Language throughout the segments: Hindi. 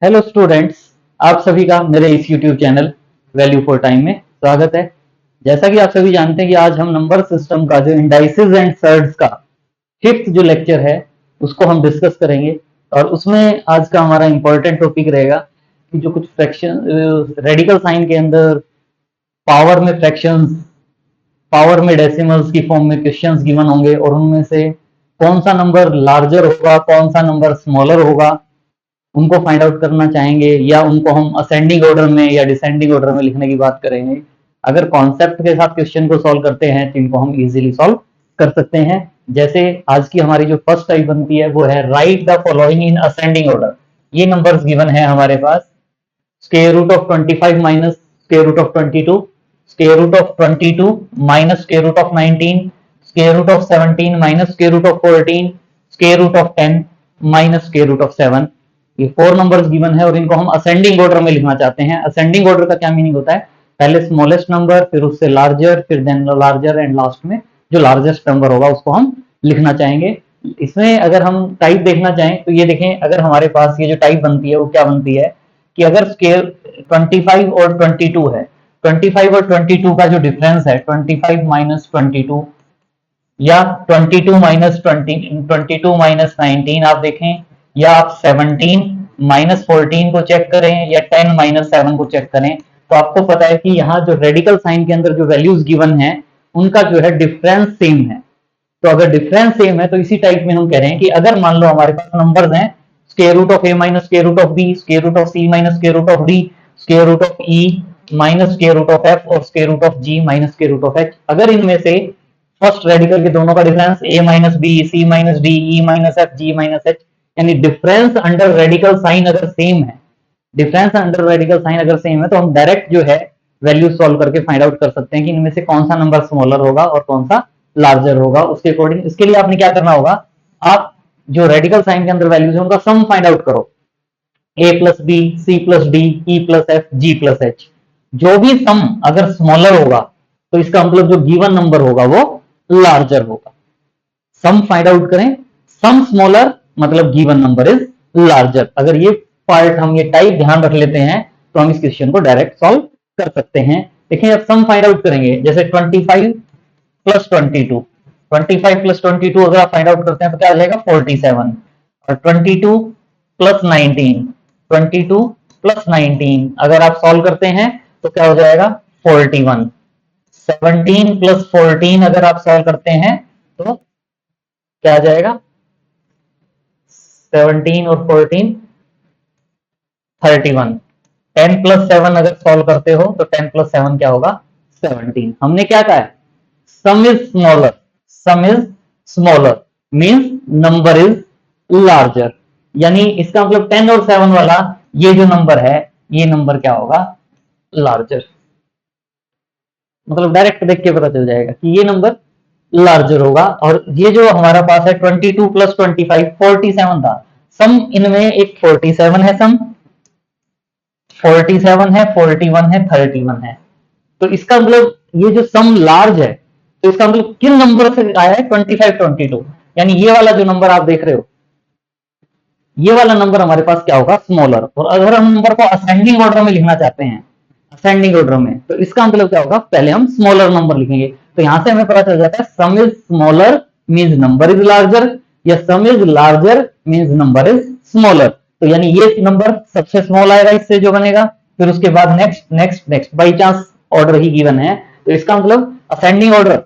हेलो स्टूडेंट्स, आप सभी का मेरे इस YouTube channel value for time में स्वागत है। जैसा कि आप सभी जानते हैं कि आज हम नंबर सिस्टम का जो इंडाइसेस एंड सर्ड्स का फिफ्थ जो लेक्चर है उसको हम डिस्कस करेंगे। और उसमें आज का हमारा इंपॉर्टेंट टॉपिक रहेगा कि जो कुछ फ्रैक्शन रेडिकल साइन के अंदर पावर में फ्रैक्शंस, पावर में डेसिमल्स की फॉर्म में क्वेश्चंस गिवन होंगे और उनमें से कौन सा नंबर लार्जर होगा, कौन सा नंबर स्मॉलर होगा, उनको फाइंड आउट करना चाहेंगे, या उनको हम असेंडिंग ऑर्डर में या डिसेंडिंग ऑर्डर में लिखने की बात करेंगे। अगर कॉन्सेप्ट के साथ क्वेश्चन को सॉल्व करते हैं तो इनको हम इजीली सॉल्व कर सकते हैं। जैसे आज की हमारी जो फर्स्ट टाइप बनती है वो है write the following in ascending order. ये नंबर्स गिवन है हमारे पास, square root of 25 minus square root of 22, square root of 22 minus square root of 19, square root of 17 minus square root of 14, square root of 10 minus square root of 7। ये 4 नंबर्स गिवन है और इनको हम असेंडिंग ऑर्डर में लिखना चाहते हैं। असेंडिंग ऑर्डर का क्या मीनिंग होता है? पहले स्मॉलेस्ट नंबर, फिर उससे लार्जर, फिर देन लार्जर एंड लास्ट में जो लार्जेस्ट नंबर होगा उसको हम लिखना चाहेंगे। इसमें अगर हम टाइप देखना चाहें तो ये देखें, अगर हमारे पास ये जो टाइप बनती है वो क्या बनती है कि अगर स्केल 25 और 22 है, 25 और 22 का जो डिफरेंस है 25 माइनस 22 या 22 माइनस 22 माइनस 19 आप देखें, या आप 17 माइनस 14 को चेक करें या 10 माइनस 7 को चेक करें, तो आपको पता है कि यहाँ जो रेडिकल साइन के अंदर जो वैल्यूज गिवन है उनका जो है डिफरेंस सेम है। तो अगर डिफरेंस सेम है तो इसी टाइप में हम कह रहे हैं कि अगर मान लो हमारे पास नंबर्स हैं square root of A minus square root of B, square root of C minus square root of D, square root of E minus square root of F और square root of G minus square root of H, अगर इनमें से फर्स्ट रेडिकल के दोनों का difference A minus B, C minus D, E minus F, G minus H, यानी डिफरेंस अंडर रेडिकल साइन अगर सेम है, डिफरेंस अंडर रेडिकल साइन अगर सेम है, तो हम डायरेक्ट जो है वैल्यू सॉल्व करके फाइंड आउट कर सकते हैं कि इनमें से कौन सा नंबर स्मॉलर होगा और कौन सा लार्जर होगा। उसके अकॉर्डिंग इसके लिए आपने क्या करना होगा, आप जो रेडिकल साइन के अंदर वैल्यूज है उनका सम फाइंड आउट करो। A plus B, C plus D, E plus F, G plus H, जो भी सम अगर स्मॉलर होगा तो इसका मतलब जो गिवन नंबर होगा वो लार्जर होगा। सम फाइंड आउट करें, सम स्मॉलर मतलब गिवन नंबर इज लार्जर। अगर ये पार्ट हम ये टाइप ध्यान रख लेते हैं तो हम इस क्वेश्चन को डायरेक्ट सॉल्व कर सकते हैं। देखिए अब सम फाइंड आउट करेंगे, जैसे 25 प्लस 22, 25 प्लस 22 अगर आप फाइंड आउट करते हैं तो क्या आ जाएगा 47, और 22 प्लस 19, 22 प्लस 19 अगर आप सॉल्व करते हैं तो क्या हो जाएगा 41, 17 प्लस 14 अगर आप सॉल्व करते हैं तो क्या आ जाएगा 17 और 14 31, 10 प्लस 7 अगर सॉल्व करते हो तो 10 प्लस 7 क्या होगा 17। हमने क्या कहा है, sum is smaller, some is smaller means number is larger, यानी इसका मतलब 10 और 7 वाला ये जो नंबर है ये नंबर क्या होगा लार्जर। मतलब डायरेक्ट देख के पता चल जाएगा कि ये नंबर लार्जर होगा। और ये जो हमारा पास है 22 प्लस 25 47 था, सम इनमें एक 47 है, सम 47 है, 41 है, 31 है, तो इसका मतलब ये जो सम लार्ज है तो इसका मतलब किन नंबर से आया है 25 22, यानी ये वाला जो नंबर आप देख रहे हो ये वाला नंबर हमारे पास क्या होगा स्मॉलर। और अगर हम नंबर को असेंडिंग ऑर्डर में लिखना चाहते हैं, असेंडिंग ऑर्डर में, तो इसका मतलब क्या होगा, पहले हम स्मॉलर नंबर लिखेंगे। तो यहां से हमें पता चल जाता है sum is smaller means number is larger, या sum is larger means number is smaller. तो यानी ये नंबर सबसे स्मॉल आएगा इससे जो बनेगा, फिर उसके बाद next next next, by chance order ही गिवन है तो इसका मतलब ascending order,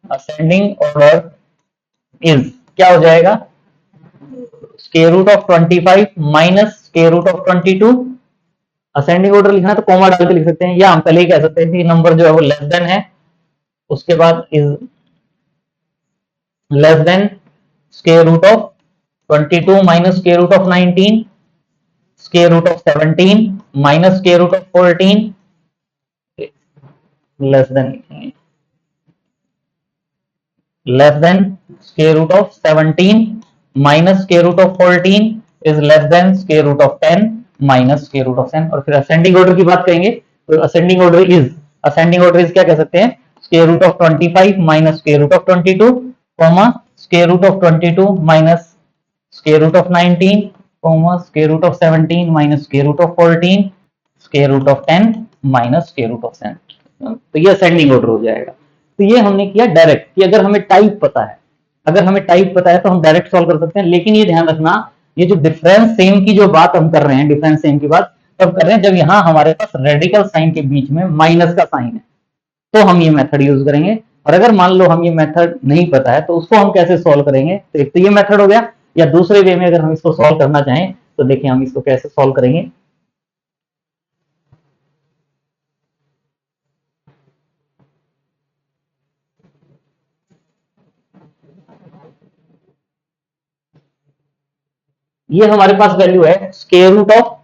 ascending order is क्या हो जाएगा square root of 25 minus square root of 22। Ascending order लिखना तो कॉमा डाल के लिख सकते हैं, या हम पहले ही कह सकते हैं कि नंबर जो है वो लेस देन है, उसके बाद is less than square root of 22 minus square root of 19, square root of 17 minus square root of 14, less than लिखेंगे, less than square root of 17 minus square root of 14 is less than square root of 10 minus square root of 10। और फिर असेंडिंग ऑर्डर की बात करेंगे तो असेंडिंग ऑर्डर इज क्या कह सकते हैं square root of 25 minus square root of 22 comma square root of 22 minus square root of 19 comma square root of 17 minus square root of 14 square root of 10 minus square root of 7। तो ये असेंडिंग ऑर्डर हो जाएगा। तो ये हमने किया डायरेक्ट कि अगर हमें टाइप पता है, अगर हमें टाइप पता है तो हम डायरेक्ट सॉल्व कर सकते हैं। लेकिन ये ध्यान रखना, ये जो डिफरेंस सेम की जो बात हम कर रहे हैं, डिफरेंस सेम की बात तब कर रहे हैं जब यहाँ हमारे पास रेडिकल साइन के बीच में माइनस का साइन है, तो हम ये मेथड यूज करेंगे। और अगर मान लो हम ये मेथड नहीं पता है तो उसको हम कैसे सॉल्व करेंगे, तो एक तो ये मेथड हो गया, या दूसरे वे में अगर हम इसको सॉल्व करना चाहें तो देखिए हम इसको कैसे सॉल्व करेंगे। ये हमारे पास वैल्यू है square root of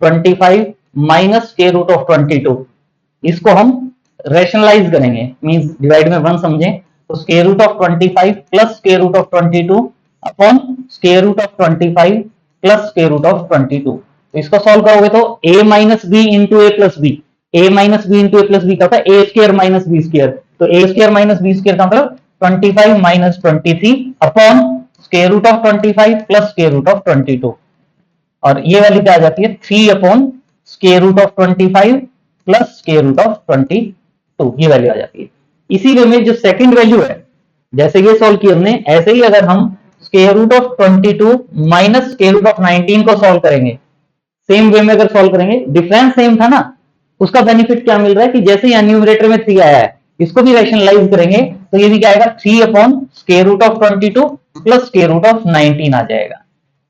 25 minus square root of 22। इसको हम रेशनलाइज करेंगे, मींस डिवाइड में 1 समझें, तो square root of 25 plus square root of 22 upon square root of 25 plus square root of 22। तो इसको सॉल्व करोगे तो a minus B into A plus B, A minus B into A plus B का होता है A square minus B square, तो A square minus B square का मतलब 25 minus 23 upon square root of 25 plus square root of 22। और ये वाली क्या आ जाती है 3 upon square root of 25 plus square root of 22, ये वैल्यू आ जाती है। इसी वे में जो सेकंड वैल्यू है, जैसे ये सॉल्व किया हमने, ऐसे ही अगर हम square root of 22 minus square root of 19 को सॉल्व करेंगे, सेम वे में अगर सॉल्व करेंगे, डिफरेंस सेम था ना, उसका बेनिफिट क्या मिल रहा है कि जैसे ही न्यूमरेटर में 3 आया है, इसको भी रैशनलाइज करेंगे तो ये भी क्या आएगा 3 upon square root of 22 plus square root of 19 आ जाएगा।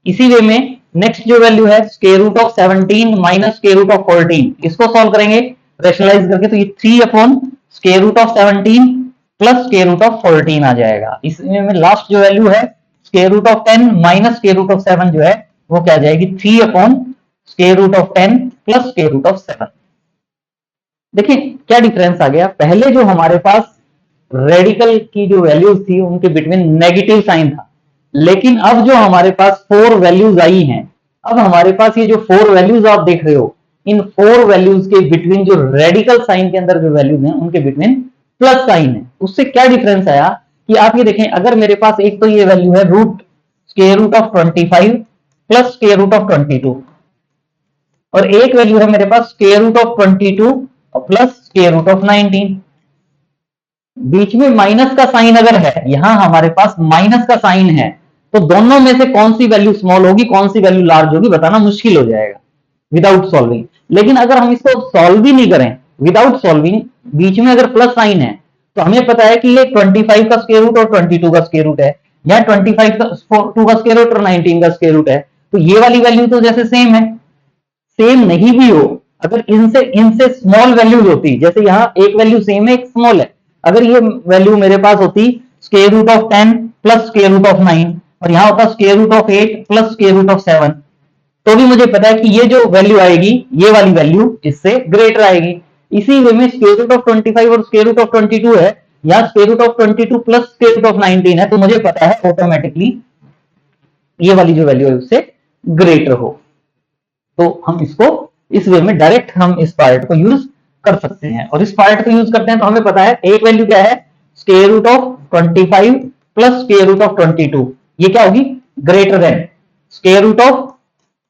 इसी वे में नेक्स्ट जो वैल्यू है square root of 17 minus square root of 14, इसको सॉल्व करेंगे रैशनलाइज करके, तो ये 3 upon square root of 17 plus square root of 14 आ जाएगा। इसमें में लास्ट जो वैल्यू है square root of 10 minus square root of 7 जो है वो क्या आ जाएगी 3 upon square root of 10 plus square root of 7। देखिए क्या डिफरेंस आ गया, पहले जो हमारे पास रेडिकल की जो वैल्यूज थी उनके बिटवीन नेगेटिव साइन था, लेकिन अब जो हमारे पास 4 वैल्यूज आई हैं, अब हमारे पास ये जो 4 वैल्यूज आप देख रहे हो, इन 4 वैल्यूज के बिटवीन जो रेडिकल साइन के अंदर जो वैल्यूज हैं उनके बिटवीन प्लस साइन है। उससे क्या डिफरेंस आया कि आप ये देखें, अगर मेरे पास एक तो ये वैल्यू है root square root of 25 plus square root of 22, और एक वैल्यू है मेरे पास square root of 22 plus square root of 19। बीच में माइनस का साइन अगर है, यहां हमारे पास माइनस का साइन है, तो दोनों में से कौन सी वैल्यू स्मॉल होगी कौन सी वैल्यू लार्ज होगी बताना मुश्किल हो जाएगा विदाउट सॉल्विंग। लेकिन अगर हम इसको सॉल्व ही नहीं करें विदाउट सॉल्विंग, बीच में अगर प्लस साइन है, तो हमें पता है कि ये 25 का स्क्वायर रूट और 22 का स्क्वायर रूट है, या 25 का 2 का स्क्वायर रूट और 19 का स्क्वायर रूट है, तो ये वाली वैल्यू तो जैसे सेम है, सेम नहीं भी हो, अगर इनसे इनसे स्मॉल वैल्यूज होती, जैसे यहाँ एक वैल्यू सेम है एक स्मॉल है, अगर ये वैल्यू मेरे पास होती square root of 10 plus square root of 9 और यहाँ होता square root of 8 plus square root of 7, तो भी मुझे पता है कि ये जो वैल्यू आएगी ये वाली वैल्यू इससे ग्रेटर आएगी। इसी वे में स्क्वायर रूट ऑफ 25 और स्क्वायर रूट ऑफ 22 है, या square root of 22 plus square root of 19 है, तो मुझे पता है ऑटोमेटिकली ये वाली जो वैल्यू है उससे ग्रेटर हो। तो हम इसको इस वे में डायरेक्ट हम इस पार्ट को यूज कर सकते हैं, और इस पार्ट को यूज करते हैं तो हमें पता है एक वैल्यू क्या है square root of 25 plus square root of 22, ये क्या होगी greater than square root of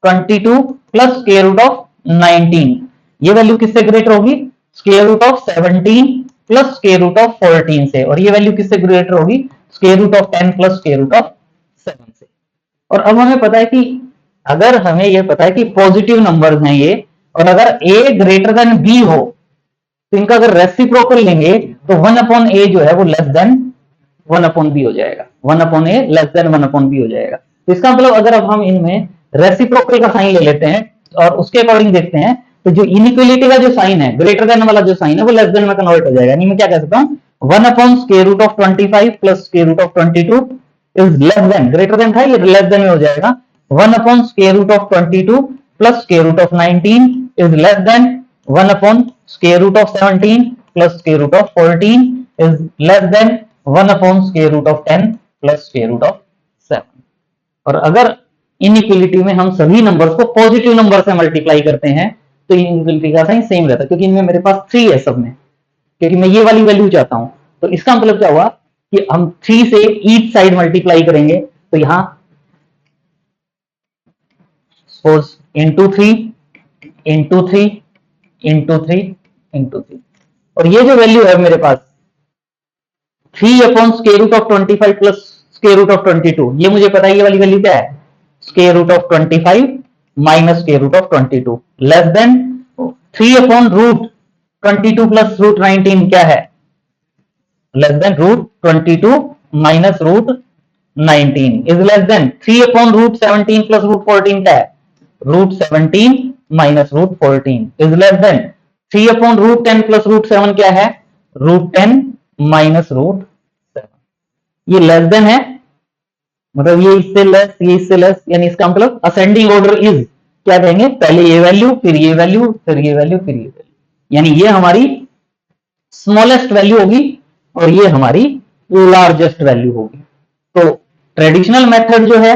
22 plus square root of 19, ये वैल्यू किससे ग्रेटर होगी square root of 17 plus square root of 14 से, और ये वैल्यू किससे ग्रेटर होगी square root of 10 plus square root of 7 से। और अब हमें पता है कि अगर हमें यह पता है कि पॉजिटिव नंबर्स हैं ये, और अगर a ग्रेटर देन b हो तो इनका अगर रेसिप्रोकल लेंगे तो 1 अपॉन a जो है वो लेस देन 1 अपॉन b हो जाएगा, 1 upon a less than 1 upon b हो जाएगा। तो इसका मतलब अगर अब हम इनमें रेसिप्रोकल का साइन ले लेते हैं और उसके अकॉर्डिंग देखते हैं, तो जो इनइक्वलिटी का जो साइन है ग्रेटर देन वाला जो साइन है वो लेस देन में कन्वर्ट हो जाएगा। यानी मैं क्या कह सकता हूँ 1 upon square root of 25 plus square root of 22 is less than, greater than था ये लेस देन में हो जाएगा 1 upon square root of 22 plus square root of 19 is less than 1 upon square root of 17 plus square root of 14 is less than 1 upon square root of 10 plus square root of 7। और अगर इनइक्वलिटी में हम सभी नंबर्स को पॉजिटिव नंबर से मल्टीप्लाई करते हैं तो इनइक्वलिटी का साइन सेम रहता है, क्योंकि इनमें मेरे पास 3 है सब में, क्योंकि मैं ये वाली वैल्यू चाहता हूं। तो इसका मतलब क्या हुआ कि हम 3 से ईच साइड मल्टीप्लाई करेंगे, तो यहाँ suppose into 3 into 3 into 3 into 3, और ये जो वैल्यू है मेरे पास 3 upon square root of 25 plus square root of 22, ये मुझे पता है ये वाली वैल्यू क्या है, square root of 25 minus square root of 22 less than 3 upon root 22 plus root 19 क्या है, less than root 22 minus root 19 is less than 3 upon root 17 plus root 14 क्या है, root 17 minus root 14 is less than 3 upon root 10 plus root 7 क्या है, रूट 10 माइनस रूट 7। ये लेस देन है, मतलब ये इससे लेस, ये इससे लेस, यानी इसका मतलब असेंडिंग ऑर्डर इज क्या कहेंगे, पहले ये वैल्यू फिर ये वैल्यू फिर ये वैल्यू फिर ये वैल्यू, यानी ये हमारी स्मॉलेस्ट वैल्यू होगी और ये हमारी लार्जेस्ट वैल्यू होगी। तो ट्रेडिशनल मेथड जो है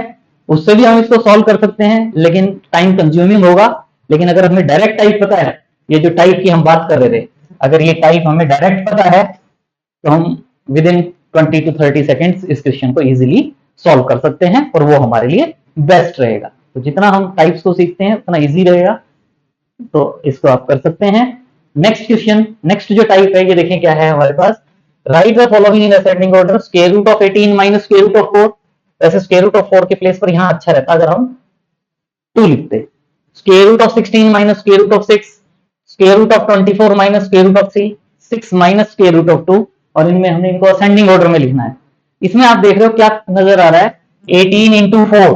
उससे भी हम इसको सॉल्व कर सकते हैं, लेकिन टाइम कंज्यूमिंग होगा। लेकिन अगर हमें डायरेक्ट टाइप पता है, ये जो टाइप की हम बात कर रहे थे, अगर ये टाइप हमें डायरेक्ट पता है तो हम विद इन 20 to 30 सेकेंड्स इस क्वेश्चन को इजीली सॉल्व कर सकते हैं और वो हमारे लिए बेस्ट रहेगा। तो जितना हम टाइप्स को सीखते हैं उतना इजी रहेगा, तो इसको आप कर सकते हैं। नेक्स्ट क्वेश्चन, नेक्स्ट जो टाइप है ये देखें क्या है हमारे पास, write the following in ascending order, square root of 18 minus square root of 4। वैसे स्क्वायर रूट ऑफ 4 के प्लेस पर यहां अच्छा रहता अगर हम 2 लिखते, square root of 16 minus square root of 6, square root of 24 minus square root of 3, 6 minus square root of 2, और इनमें हमने इनको असेंडिंग ऑर्डर में लिखना है। इसमें आप देख रहे हो क्या नजर आ रहा है, 18 इंटू 4,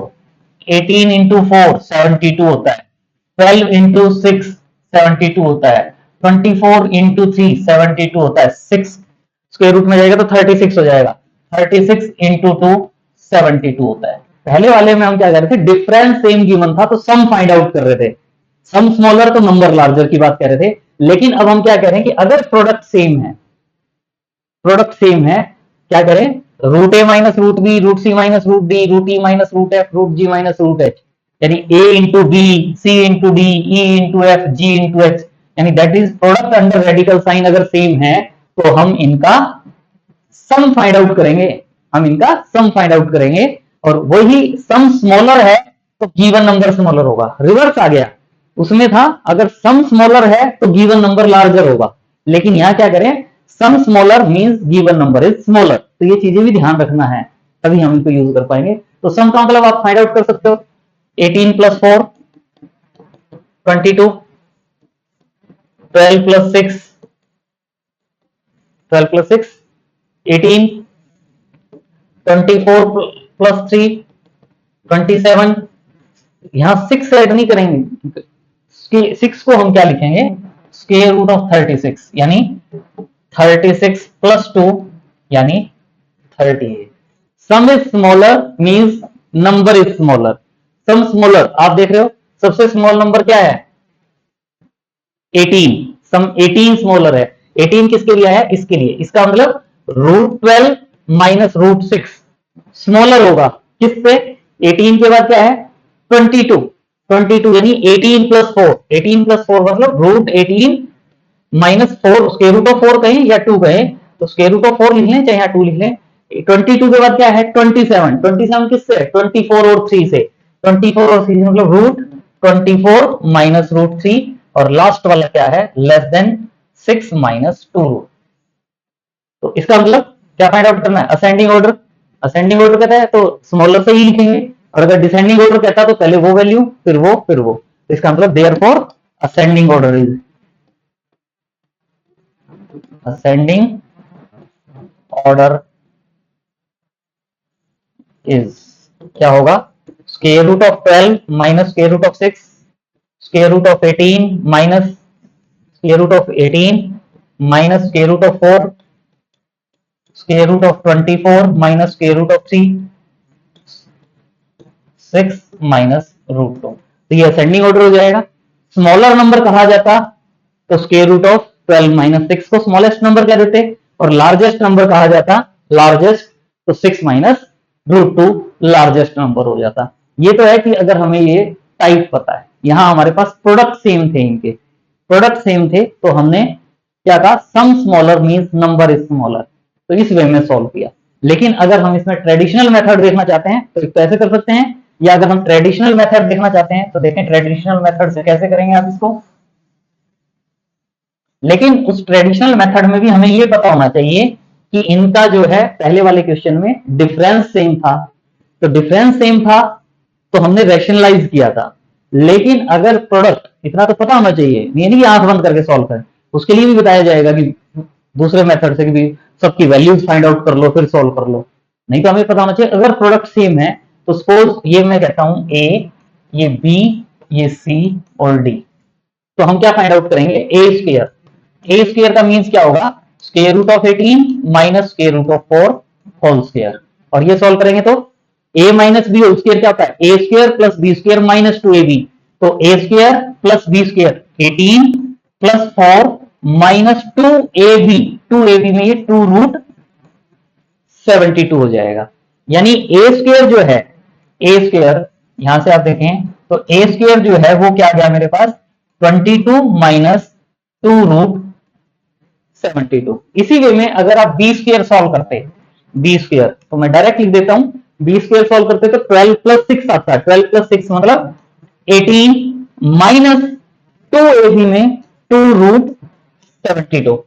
18 इंटू 4 72 होता है, 12 इंटू 6 72 होता है, 24 इंटू 3 72 होता है, 6 स्क्वायर रूट में जाएगा तो 36 हो जाएगा, 36 इंटू 2 72 होता है। पहले वाले में हम क्या कर रहे थे, डिफरेंस सेम गिवन था तो सम फाइंड आउट कर रहे थे, सम स्मॉलर तो नंबर लार्जर की बात कर रहे थे। लेकिन अब हम क्या कह रहे हैं कि अगर प्रोडक्ट सेम है, प्रोडक्ट सेम है, क्या करें, root A minus root B, root C minus root D, root E minus root F, root G minus root H, यानी A into B, C into D, E into F, G into H, यानी that is product under radical sign अगर सेम है तो हम इनका सम फाइंड आउट करेंगे, हम इनका सम फाइंड आउट करेंगे, और वही सम स्मॉलर है तो गिवन नंबर स्मॉलर होगा। रिवर्स आ गया, उसमें था अगर सम स्मॉलर है तो गिवन नंबर लार्जर होगा, लेकिन यहां क्या करें, sum smaller means given number is smaller. तो ये चीजें भी ध्यान रखना है, तभी हम इनको यूज कर पाएंगे। तो सम का मतलब आप फाइंड आउट कर सकते हो, 18 प्लस 4 22, 12 प्लस 6 12 प्लस 6 18, 24 प्लस 3 27, यहां 6 ऐड नहीं करेंगे, 6 को हम क्या लिखेंगे, स्क्वायर रूट ऑफ 36, यानी 36 प्लस 2 यानी 38। Sum is smaller means number is smaller, sum smaller आप देख रहे हो, सबसे स्मॉल नंबर क्या है 18, सम 18 स्मॉलर है, 18 किसके लिए है, इसके लिए, इसका मतलब रूट 12 माइनस रूट 6 स्मॉलर होगा किससे, 18 के बाद क्या है 22, 22 यानी 18 प्लस 4, 18 प्लस 4 मतलब root 18 minus 4, square root of 4 कहें या 2 कहें, तो स्क्वायर रूट ऑफ 4 लिख लें चाहे यहाँ 2 लिख लें। 22 के बाद क्या है 27, 27 किससे, 24 और 3 से, 24 और 3 मतलब रूट 24 माइनस रूट 3, और लास्ट वाला क्या है लेस देन 6 माइनस 2 रूट। तो इसका मतलब क्या फाइंड आउट करना है, असेंडिंग ऑर्डर, असेंडिंग ऑर्डर कहता है तो स्मॉलर से ही लिखेंगे, और अगर डिसेंडिंग ऑर्डर कहता है तो पहले वो वैल्यू फिर वो फिर वो। तो इसका मतलब therefore ascending order is, ascending order is क्या होगा, square root of 12 minus square root of 6, square root of 18 minus square root of 18 minus square root of 4, square root of 24 minus square root of 3, 6 minus root 2। तो ये असेंडिंग ऑर्डर हो जाएगा। स्मॉलर नंबर कहा जाता तो स्क्वायर रूट ऑफ 12 माइनस 6 को स्मॉलेस्ट नंबर कह देते, और लार्जेस्ट नंबर कहा जाता लार्जेस्ट, तो 6 माइनस रूट 2 लार्जेस्ट नंबर हो जाता। ये तो है कि अगर हमें ये टाइप पता है, यहां हमारे पास प्रोडक्ट सेम थे, इनके प्रोडक्ट सेम थे तो हमने क्या कहा, sum smaller means number is smaller, तो इस वे में सॉल्व किया। लेकिन अगर हम इसमें ट्रेडिशनल मेथड देखना चाहते हैं तो कैसे कर सकते हैं, या अगर हम ट्रेडिशनल मेथड देखना चाहते हैं तो देखें ट्रेडिशनल मेथड से कैसे करेंगे आप इसको। लेकिन उस ट्रेडिशनल मेथड में भी हमें ये पता होना चाहिए कि इनका जो है पहले वाले क्वेश्चन में डिफरेंस सेम था, तो डिफरेंस सेम था तो हमने रैशनलाइज किया था। लेकिन अगर प्रोडक्ट, इतना तो पता होना चाहिए, ये नहीं कि आंख बंद करके सॉल्व करें, उसके लिए भी बताया जाएगा कि दूसरे मेथड से भी सबकी वैल्यूज फाइंड आउट कर लो फिर सॉल्व कर लो। नहीं तो हमें पता होना चाहिए अगर प्रोडक्ट सेम है तो सपोज ये मैं कहता हूं ए, ये बी, ये सी और डी, तो हम क्या फाइंड आउट करेंगे, ए स्क्वायर। ए स्क्वायर का मीन्स क्या होगा, square root of 18 minus square root of 4 whole square. और ये सॉल्व करेंगे तो A minus B whole square क्या होता है, A square plus B square minus 2ab, तो A square plus B square 18 plus 4 minus 2ab, 2ab में ये 2 रूट 72 हो जाएगा। यानी ए स्क्वायर जो है, ए स्क्वायर यहां से आप देखें तो ए स्क्वायर जो है वो क्या गया मेरे पास 22 माइनस 2 रूट 72। इसी वे में अगर आप बी स्क्वायर सॉल्व करते, बी स्क्वायर तो मैं डायरेक्ट लिख देता हूं, बी स्क्वायर सॉल्व करते तो 12 प्लस 6 आता है, 12 प्लस 6 मतलब 18 माइनस 2ab में 2 रूट 72।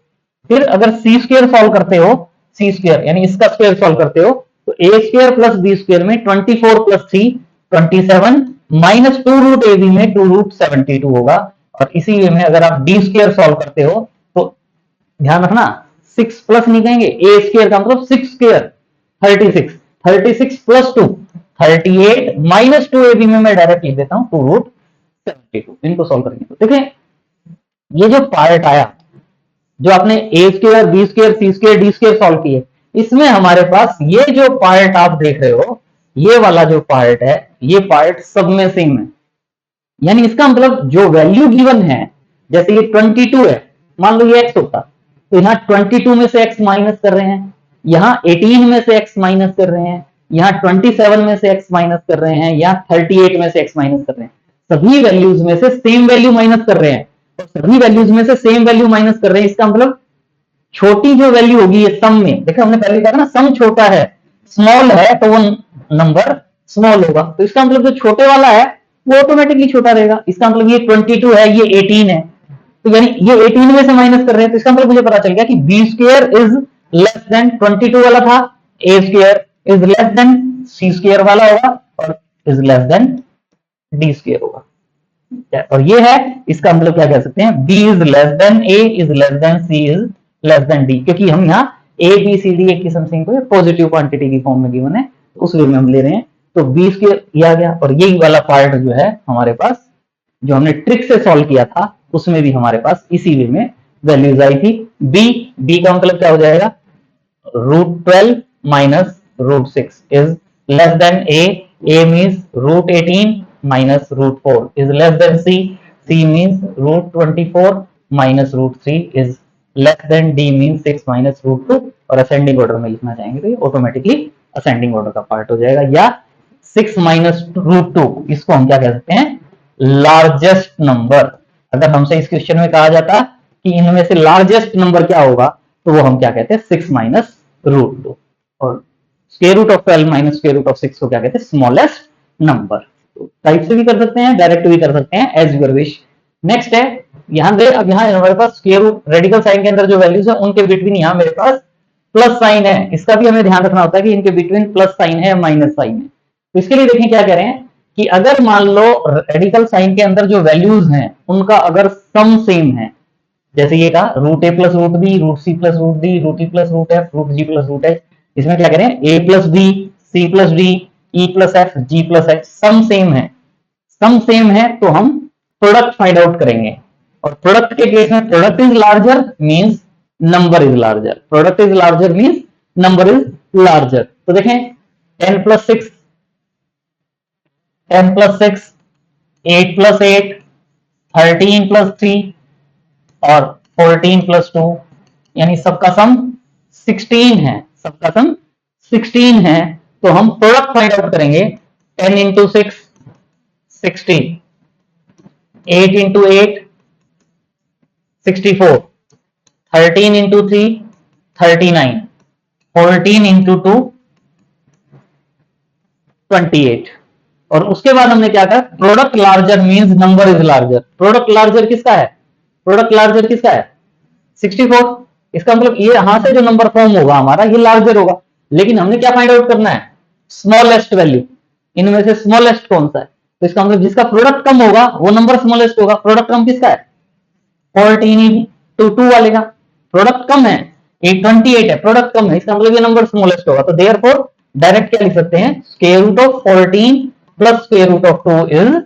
फिर अगर सी स्क्वायर सॉल्व करते हो, सी स्क्वायर यानी इसका स्क्वायर सॉल्व करते हो तो A square plus B square में 24 plus 3 27 minus 2 root A B में 2 रूट 72 होगा। और इसी वे में अगर आप डी स्क्वायर सॉल्व करते हो तो ध्यान रखना 6 प्लस नहीं कहेंगे, ए स्क्वायर का मतलब 6 square 36, 36 plus 2 38 minus 2 A B में मैं डायरेक्ट लिख देता हूं 2 रूट 72। इनको सॉल्व करेंगे तो देखें ये जो पार्ट आया, जो आपने ए स्क्वायर बी स्क्वायर सी स्क्वायर डी स्क्वायर सॉल्व किए, इसमें हमारे पास ये जो पार्ट आप देख रहे हो, ये वाला जो पार्ट है, ये पार्ट सब में सेम है। यानी इसका मतलब जो वैल्यू गिवन है, जैसे ये 22 है, मान लो ये x होता तो यहाँ 22 में से x माइनस कर रहे हैं, यहाँ 18 में से x माइनस कर रहे हैं, यहाँ 27 में से x माइनस कर रहे हैं, यहाँ 38 में से x माइनस कर रहे हैं। सभी वैल्यूज में से सेम वैल्यू माइनस कर रहे हैं, और सभी वैल्यूज में से सेम वैल्यू माइनस कर रहे हैं। इसका मतलब छोटी जो वैल्यू होगी ये सम में, देखो हमने पहले कहा ना सम छोटा है, स्मॉल है तो वो नंबर स्मॉल होगा, तो इसका मतलब जो छोटे वाला है वो ऑटोमेटिकली छोटा रहेगा। इसका मतलब ये 22 है, ये 18 है, तो यानी ये 18 में से माइनस कर रहे हैं, तो इसका मतलब मुझे पता चल गया कि B square is less than 22 वाला था, A square is less than C square वाला होगा, और is less than D square होगा। और ये है, इसका मतलब क्या कह सकते हैं, b is less then a is less then c is less then d, क्योंकि हम यहाँ a b c d एक किस्म से इनको पॉजिटिव क्वांटिटी की फॉर्म में गिवन है, तो उस वे में हम ले रहे हैं। तो b स्क्वायर ये आ गया, और यही वाला पार्ट जो है हमारे पास जो हमने ट्रिक से सॉल्व किया था उसमें भी हमारे पास इसी वे में वैल्यूज आई थी। b का मतलब क्या हो जाएगा, √12 minus √6 is less then a means √18 minus √4 is less than c, c means √24 minus √3 is less than d means 6 minus √2, और असेंडिंग ऑर्डर में लिखना चाहेंगे तो ये ऑटोमेटिकली असेंडिंग ऑर्डर का पार्ट हो जाएगा। या 6 माइनस √2 इसको हम क्या कह सकते हैं, लार्जेस्ट नंबर। अगर हमसे इस क्वेश्चन में कहा जाता कि इनमें से लार्जेस्ट नंबर क्या होगा तो वो हम क्या कहते हैं 6 माइनस √2, और square root of 12 minus square root of 6 को क्या कहते हैं स्मॉलेस्ट नंबर। टाइप से भी कर सकते हैं, डायरेक्ट भी कर सकते हैं, एज यूर विश। नेक्स्ट है यहां दे, अब यहाँ हमारे पास स्क्वायर रूट रेडिकल साइन के अंदर जो वैल्यूज है उनके बिटवीन यहाँ मेरे पास प्लस साइन है, इसका भी हमें ध्यान रखना होता है कि इनके बिटवीन प्लस साइन है या माइनस साइन है। तो इसके लिए देखें क्या कह रहे हैं कि अगर मान लो रेडिकल साइन के अंदर जो वैल्यूज हैं उनका अगर सम सेम है, जैसे ये कहा √a plus √b, √c plus √d, √e plus √f, √g plus √h, इसमें क्या करें a plus b, c plus d, e plus f, g plus h, sum same है, सम सेम है तो हम प्रोडक्ट फाइंड आउट करेंगे। और प्रोडक्ट के केस में product is larger means number is larger, product is larger means number is larger. तो देखें 10 प्लस 6, 10 प्लस 6, 8 प्लस 8, 13 प्लस 3 और 14 प्लस 2, यानी सबका सम 16 है, सबका सम 16 है। तो हम प्रोडक्ट फाइंड आउट करेंगे 10 इंटू 6 60, 8 इंटू 8 64, 13 इंटू 3 39, 14 इंटू 2 28। और उसके बाद हमने क्या कहा, product larger means number is larger. Product larger किसका है, प्रोडक्ट लार्जर किसका है 64। इसका मतलब ये यहां से जो नंबर फॉर्म होगा हमारा ये लार्जर होगा, लेकिन हमने क्या फाइंड आउट करना है, स्मॉलेस्ट वैल्यू, इनमें से स्मॉलेस्ट कौन सा है। तो इसका मतलब जिसका प्रोडक्ट कम होगा वो नंबर स्मॉलेस्ट होगा। प्रोडक्ट कम किसका है 14 टू 2 वाले का, प्रोडक्ट कम है 828 है, प्रोडक्ट कम है, इसका मतलब ये नंबर स्मॉलेस्ट होगा। तो देयरफॉर डायरेक्ट क्या लिख सकते हैं, square root of 14 plus square root of 2 is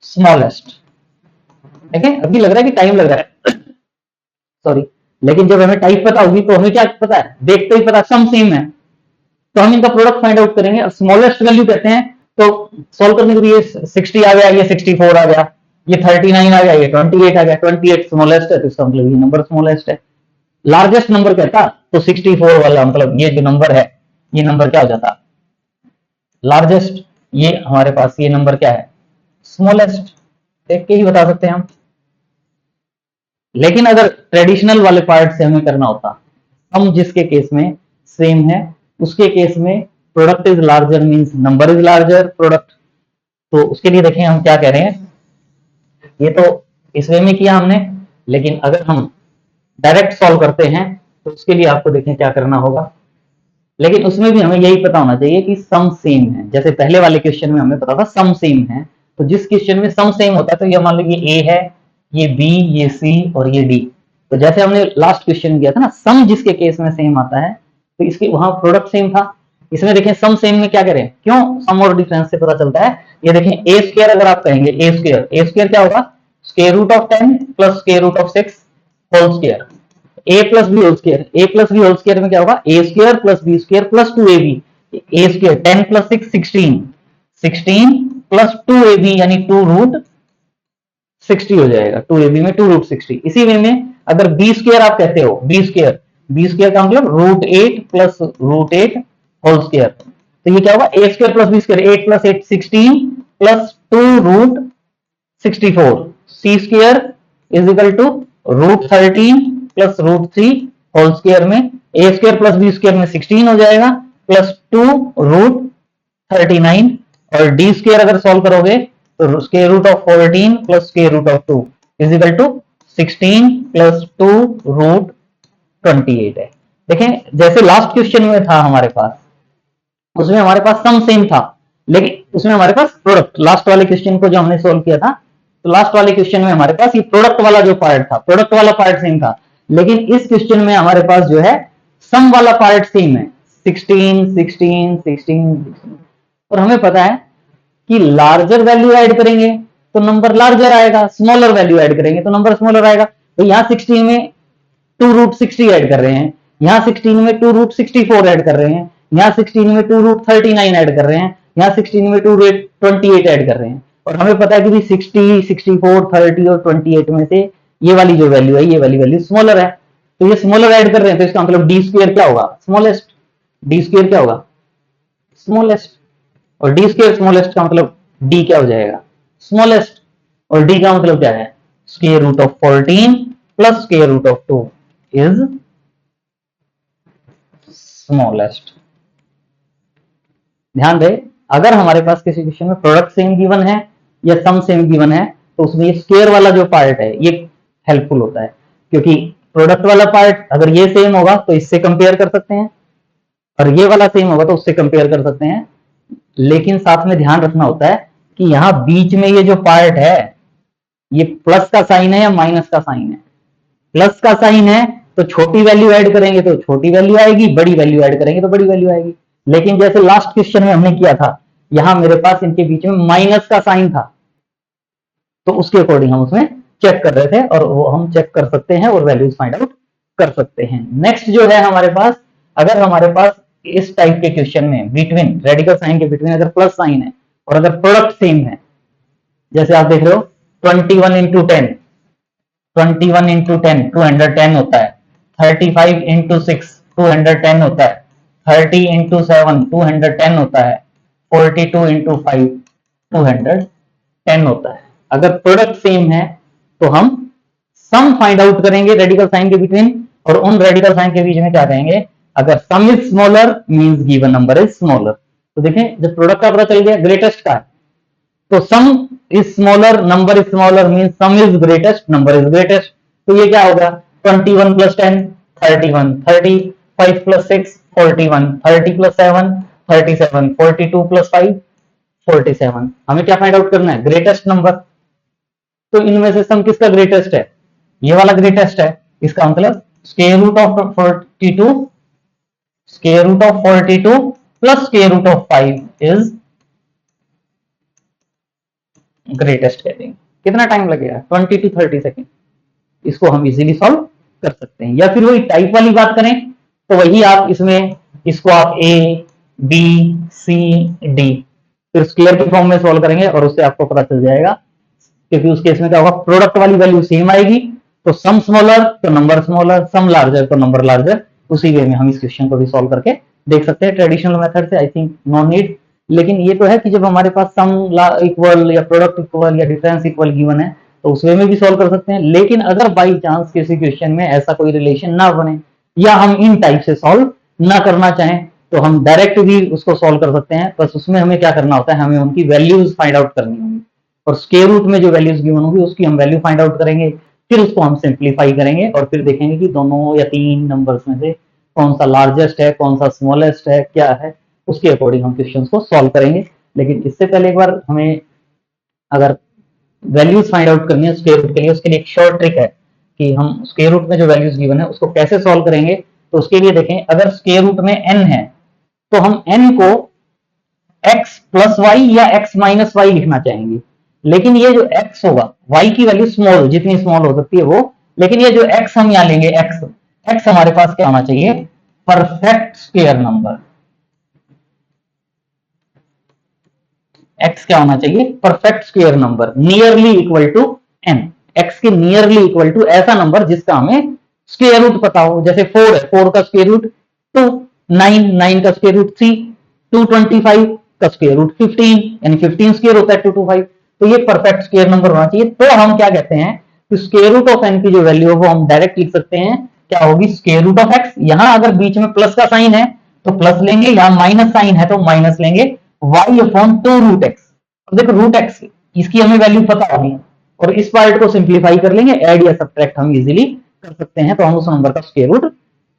smallest. ठीक है, अभी लग रहा है कि टाइम लग रहा है सॉरी, लेकिन जब हमें टाइप पता होगी तो हमें क्या पता है, देखते ही पता सम सेम है, तो हम इनका प्रोडक्ट फाइंड आउट करेंगे। और स्मॉलेस्ट वैल्यू कहते हैं तो सॉल्व करने के लिए 60 आ गया, ये 64 आ गया, ये 39 आ गया, ये 28 आ गया, 28 स्मॉलेस्ट है तो इसका मतलब ये नंबर स्मॉलेस्ट है। लार्जेस्ट नंबर कहता तो 64 वाला, मतलब ये जो नंबर है ये नंबर क्या हो जाता लार्जेस्ट, ये हमारे पास ये नंबर क्या है स्मॉलेस्ट। देख के ही बता सकते हैं हम। लेकिन अगर ट्रेडिशनल वाले पार्ट से हमें करना होता, हम जिसके केस में सेम है उसके केस में product is larger means number is larger product. तो उसके लिए देखें हम क्या कह रहे हैं, ये तो इस वे में किया हमने, लेकिन अगर हम डायरेक्ट सॉल्व करते हैं तो उसके लिए आपको देखें क्या करना होगा। लेकिन उसमें भी हमें यही पता होना चाहिए कि सम सेम है। जैसे पहले वाले क्वेश्चन में हमें पता था सम सेम है, तो जिस क्वेश्चन में सम सेम होता है तो ये मान लो ये ए है, ये बी, ये सी और ये डी। तो जैसे हमने लास्ट क्वेश्चन किया था ना, सम जिसके केस में सेम आता है तो इसके वहां प्रोडक्ट सेम था। इसमें देखें सम सेम में क्या करें, क्यों सम और डिफरेंस से पता चलता है। ये देखें ए स्क्वायर अगर आप कहेंगे ए स्क्वायर क्या होगा, square root of 10 plus square root of 6 whole square. A plus B whole square, A plus B whole square में क्या होगा A square plus B square plus 2ab, A square 10 plus 6 16, 16 plus 2ab यानी 2 रूट 60 हो जाएगा, 2ab में 2 रूट 60। इसी वे में अगर बी स्क्वायर आप कहते हो, बी स्क्वायर का मतलब root 8 plus root 8 whole square, तो ये क्या होगा A square plus B square, 8 plus 8 16 plus 2 root 64, C square is equal to root 13 plus root 3 whole square में A square plus B square में 16 हो जाएगा प्लस 2 रूट 39, और डी स्क्वायर अगर सॉल्व करोगे तो square root of 14 plus square root of 2 is equal to 16 plus 2 root 28 है। देखें जैसे लास्ट क्वेश्चन में था हमारे पास, उसमें हमारे पास सम सेम था, लेकिन उसमें हमारे पास प्रोडक्ट, लास्ट वाले क्वेश्चन को जो हमने सोल्व किया था तो लास्ट वाले क्वेश्चन में हमारे पास ये प्रोडक्ट वाला जो पार्ट था, प्रोडक्ट वाला पार्ट सेम था, लेकिन इस क्वेश्चन में हमारे पास जो है सम वाला पार्ट सेम है 16 16 16 16। और हमें पता है कि लार्जर वैल्यू ऐड करेंगे तो नंबर लार्जर आएगा, स्मॉलर वैल्यू ऐड करेंगे तो नंबर स्मॉलर आएगा। तो यहाँ 16 में 2 रूट 60 ऐड कर रहे हैं, यहाँ 16 में 2 रूट 64 ऐड कर रहे हैं, यहाँ 16 में 2 रूट 39 ऐड कर रहे हैं, यहाँ 16 में 2 रूट 28 ऐड कर रहे हैं। और हमें पता है कि भी 60 64 30 और 28 में से ये वाली जो वैल्यू है ये वाली वैल्यू स्मॉलर है, तो ये स्मॉलर ऐड कर रहे हैं, तो इसका मतलब डी स्क्वायर क्या होगा स्मॉलेस्ट, डी स्क्वायर क्या होगा स्मॉलेस्ट, और डी स्क्वायर स्मॉलेस्ट का मतलब डी क्या हो जाएगा स्मॉलेस्ट, और डी का मतलब क्या है square root of 14 plus square root of 2 is smallest. ध्यान रहे अगर हमारे पास किसी क्वेश्चन में प्रोडक्ट सेम गिवन है या सम सेम गिवन है तो उसमें ये स्क्वायर वाला जो पार्ट है ये हेल्पफुल होता है, क्योंकि प्रोडक्ट वाला पार्ट अगर ये सेम होगा तो इससे कंपेयर कर सकते हैं, और ये वाला सेम होगा तो उससे कंपेयर कर सकते हैं। लेकिन साथ में ध्यान रखना होता है कि यहां बीच में ये जो पार्ट है ये प्लस का साइन है या माइनस का साइन है। प्लस का साइन है तो छोटी वैल्यू ऐड करेंगे तो छोटी वैल्यू आएगी, बड़ी वैल्यू ऐड करेंगे तो बड़ी वैल्यू आएगी। लेकिन जैसे लास्ट क्वेश्चन में हमने किया था, यहां मेरे पास इनके बीच में माइनस का साइन था, तो उसके अकॉर्डिंग हम उसमें चेक कर रहे थे, और वो हम चेक कर सकते हैं और वैल्यूज फाइंड आउट कर सकते हैं। नेक्स्ट जो है हमारे पास, अगर हमारे पास इस टाइप के क्वेश्चन में बिटवीन रेडिकल साइन के बिटवीन अगर प्लस साइन है और अगर प्रोडक्ट सेम है, जैसे आप देख रहे हो 21 इंटू 10 21 इंटू 10 210 होता है, 35 इंटू 6 210 होता है, 30 इंटू 7 210 होता है, 42 इंटू 5 210 होता है। अगर प्रोडक्ट सेम है तो हम सम फाइंड आउट करेंगे रेडिकल साइन के बिटवीन, और उन रेडिकल साइन के बीच में क्या कहेंगे, अगर सम is smaller means given number is smaller. तो देखें जब प्रोडक्ट का पता चल गया ग्रेटेस्ट का है, तो सम is smaller, number is smaller mean some is greatest, number is greatest. तो ये क्या होगा 21 प्लस 10 31, 35 प्लस 6 41, 30 प्लस 7 37, 42 प्लस 5 47। हमें क्या फाइंड आउट करना है ग्रेटेस्ट नंबर। तो इनमें से सम किसका ग्रेटेस्ट है, ये वाला ग्रेटेस्ट है। इसका मतलब square root of 42, square root of 42 plus square root of 5 is greatest कह देंगे। कितना टाइम लगेगा 20 to 30 सेकेंड। इसको हम इजीली सॉल्व कर सकते हैं। या फिर वही टाइप वाली बात करें तो वही आप इसमें इसको आप ए बी सी डी फिर स्क्वायर के फॉर्म में सॉल्व करेंगे और उससे आपको पता चल जाएगा, क्योंकि उस केस में क्या होगा प्रोडक्ट वाली वैल्यू सेम आएगी। तो सम स्मॉलर तो नंबर स्मॉलर, सम लार्जर तो नंबर लार्जर। उसी वे में हम इस क्वेश्चन को भी सॉल्व करके देख सकते हैं ट्रेडिशनल मेथड से। आई थिंक नो नीड, लेकिन ये तो है कि जब हमारे पास सम इक्वल या प्रोडक्ट इक्वल या डिफरेंस इक्वल गिवन है तो उस वे में भी सॉल्व कर सकते हैं। लेकिन अगर बाई चांस किसी क्वेश्चन में ऐसा कोई रिलेशन ना बने या हम इन टाइप से सॉल्व ना करना चाहें तो हम डायरेक्ट भी उसको सॉल्व कर सकते हैं। बस उसमें हमें क्या करना होता है, हमें उनकी वैल्यूज फाइंड आउट करनी होगी और स्क्वायर रूट में जो वैल्यूज गिवन होगी उसकी हम वैल्यू फाइंड आउट करेंगे, फिर उसको हम सिंप्लीफाई करेंगे और फिर देखेंगे कि दोनों या तीन नंबर्स में से कौन सा लार्जेस्ट है कौन सा स्मॉलेस्ट है क्या है, उसके अकॉर्डिंग हम क्वेश्चन को सॉल्व करेंगे। लेकिन इससे पहले एक बार हमें अगर वैल्यूज फाइंड आउट करनी है स्क्वायर रूट के लिए, उसके लिए एक शॉर्ट ट्रिक है कि हम स्क्वायर रूट में जो वैल्यूज गिवन है उसको कैसे सॉल्व करेंगे। तो उसके लिए देखें अगर स्क्वायर रूट में n है तो हम n को x प्लस वाई या x माइनस वाई लिखना चाहेंगे। लेकिन ये जो x होगा y की वैल्यू स्मॉल जितनी स्मॉल हो सकती है वो, लेकिन ये जो x हम यहां लेंगे x हमारे पास क्या होना चाहिए परफेक्ट स्क्वायर नंबर। x क्या होना चाहिए perfect square number nearly equal to n, x के नियरली इक्वल टू ऐसा नंबर जिसका हमें स्क्वायर रूट पता हो। जैसे 4 है, 4 का स्क्वायर रूट 2, 9, 9 का स्क्वायर रूट 3, 225 का स्क्वायर रूट 15 यानी 15 स्क्वायर होता है 225। तो ये परफेक्ट स्क्वायर नंबर होना चाहिए। तो हम क्या कहते हैं कि स्क्वायर रूट ऑफ n की जो वैल्यू है वो हम डायरेक्ट लिख सकते हैं, क्या होगी स्क्वायर रूट ऑफ x। यहां अगर बीच में प्लस का साइन है तो प्लस लेंगे, यहां माइनस साइन है तो माइनस लेंगे, y अपॉन 2 रूट x। अब देखो रूट x इसकी हमें वैल्यू पता होगी और इस पार्ट को सिंप्लीफाई कर लेंगे, ऐड या सब्ट्रैक्ट हम इजीली कर सकते हैं, तो हम उस नंबर का स्क्वायर रूट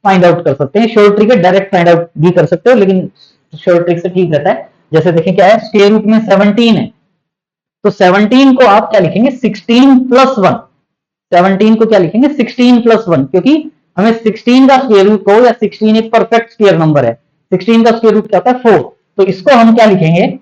फाइंड आउट कर सकते हैं। शॉर्ट ट्रिक है डायरेक्ट फाइंड आउट भी कर सकते हो, लेकिन शॉर्ट ट्रिक से ठीक रहता है। जैसे देखें क्या है स्क्वायर रूट में 17 है तो 17 को आप क्या लिखेंगे 16 प्लस 1। 17 को क्या लिखेंगे 16 प्लस 1, क्योंकि हमें 16 का स्क्वायर रूट हो या 16 एक परफेक्ट स्क्वायर नंबर है, 16 का स्क्वायर रूट क्या होता है 4। तो इसको हम क्या लिखेंगे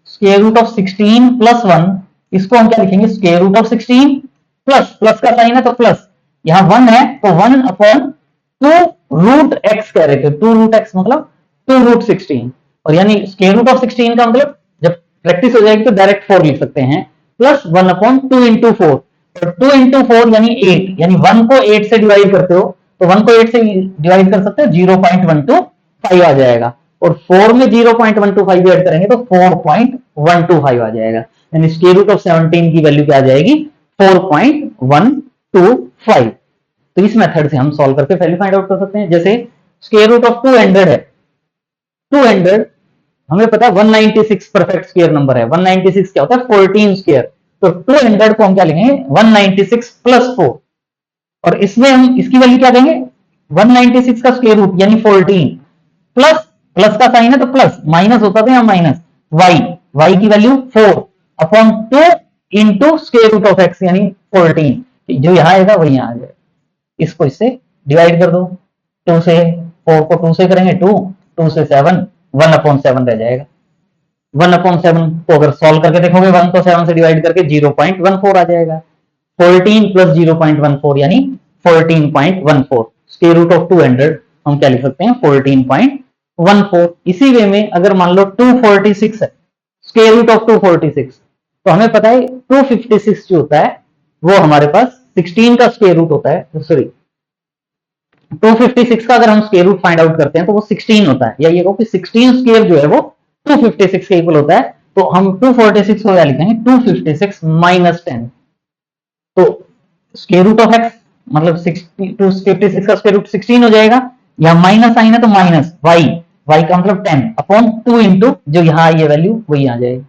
स्क्वायर रूट ऑफ 16 प्लस 1, इसको हम क्या लिखेंगे square root of 16 plus, plus का साइन है तो प्लस, यहां 1 है तो 1 अपॉन 2 रूट एक्स कह रहे थे, 2 रूट एक्स मतलब 2 रूट 16। और यानी स्क्वायर रूट ऑफ 16 का मतलब जब प्रैक्टिस हो जाएगी तो डायरेक्ट 4 लिख सकते हैं, प्लस 1 अपॉन 2 इंटू 4, और 2 इंटू 4 यानी 8, यानी 1 को 8 से डिवाइड करते हो तो 1 को 8 से डिवाइड कर सकते हो 0.125 आ जाएगा, और 4 में 0.125 ऐड करेंगे तो 4.125 आ जाएगा। यानी स्क्वायर रूट ऑफ 17 की वैल्यू क्या आ जाएगी 4.125। तो इस मेथड से हम सॉल्व करके वैल्यू फाइंड आउट कर सकते हैं। जैसे स्क्वायर रूट ऑफ 200 है, 200 हमें पता है 196 परफेक्ट स्क्वायर नंबर है, 196 क्या होता है 14 स्क्वायर। तो 200 को हम क्या लिखेंगे 196 प्लस 4, और इसमें हम इसकी वैल्यू क्या देंगे 196 का स्क्वायर रूट यानी 14 प्लस, प्लस का साइन है तो प्लस, माइनस होता था या माइनस, y की value 4 upon 2 into square root of x यानी 14, जो यहां आएगा वही यहां आ जाएगा। इसको इससे डिवाइड कर दो, 2 से 4 को 2 से करेंगे 2, 2 से 7, 1 अपॉन 7 रह जाएगा। 1 अपॉन 7 को अगर सॉल्व करके देखोगे 1 को 7 से डिवाइड करके 0.14 आ जाएगा। 14 प्लस 0.14 यानी 14.14। स्क्वायर रूट ऑफ 200 हम क्या लिख सकते हैं 14.14। इसी वे में अगर मान लो 246 है, स्क्वायर रूट ऑफ 246, तो हमें पता है 256 जो होता है वो हमारे पास 16 का स्क्वायर रूट होता है, सॉरी 256 का अगर हम स्क्वायर रूट फाइंड आउट करते हैं तो वो 16 होता है, या ये कहो कि 16 स्क्वायर जो है वो 256 के इक्वल होता है। तो हम 246 को क्या लिखेंगे 256 माइनस 10। तो स्क्वायर रूट ऑफ एक्स मतलब 256 का स्क्वायर रूट 16 हो जाएगा, या माइनस साइन है तो माइनस, y का मतलब 10 अपॉन 2 इंटू जो यहाँ ये वैल्यू वही आ जाएगी।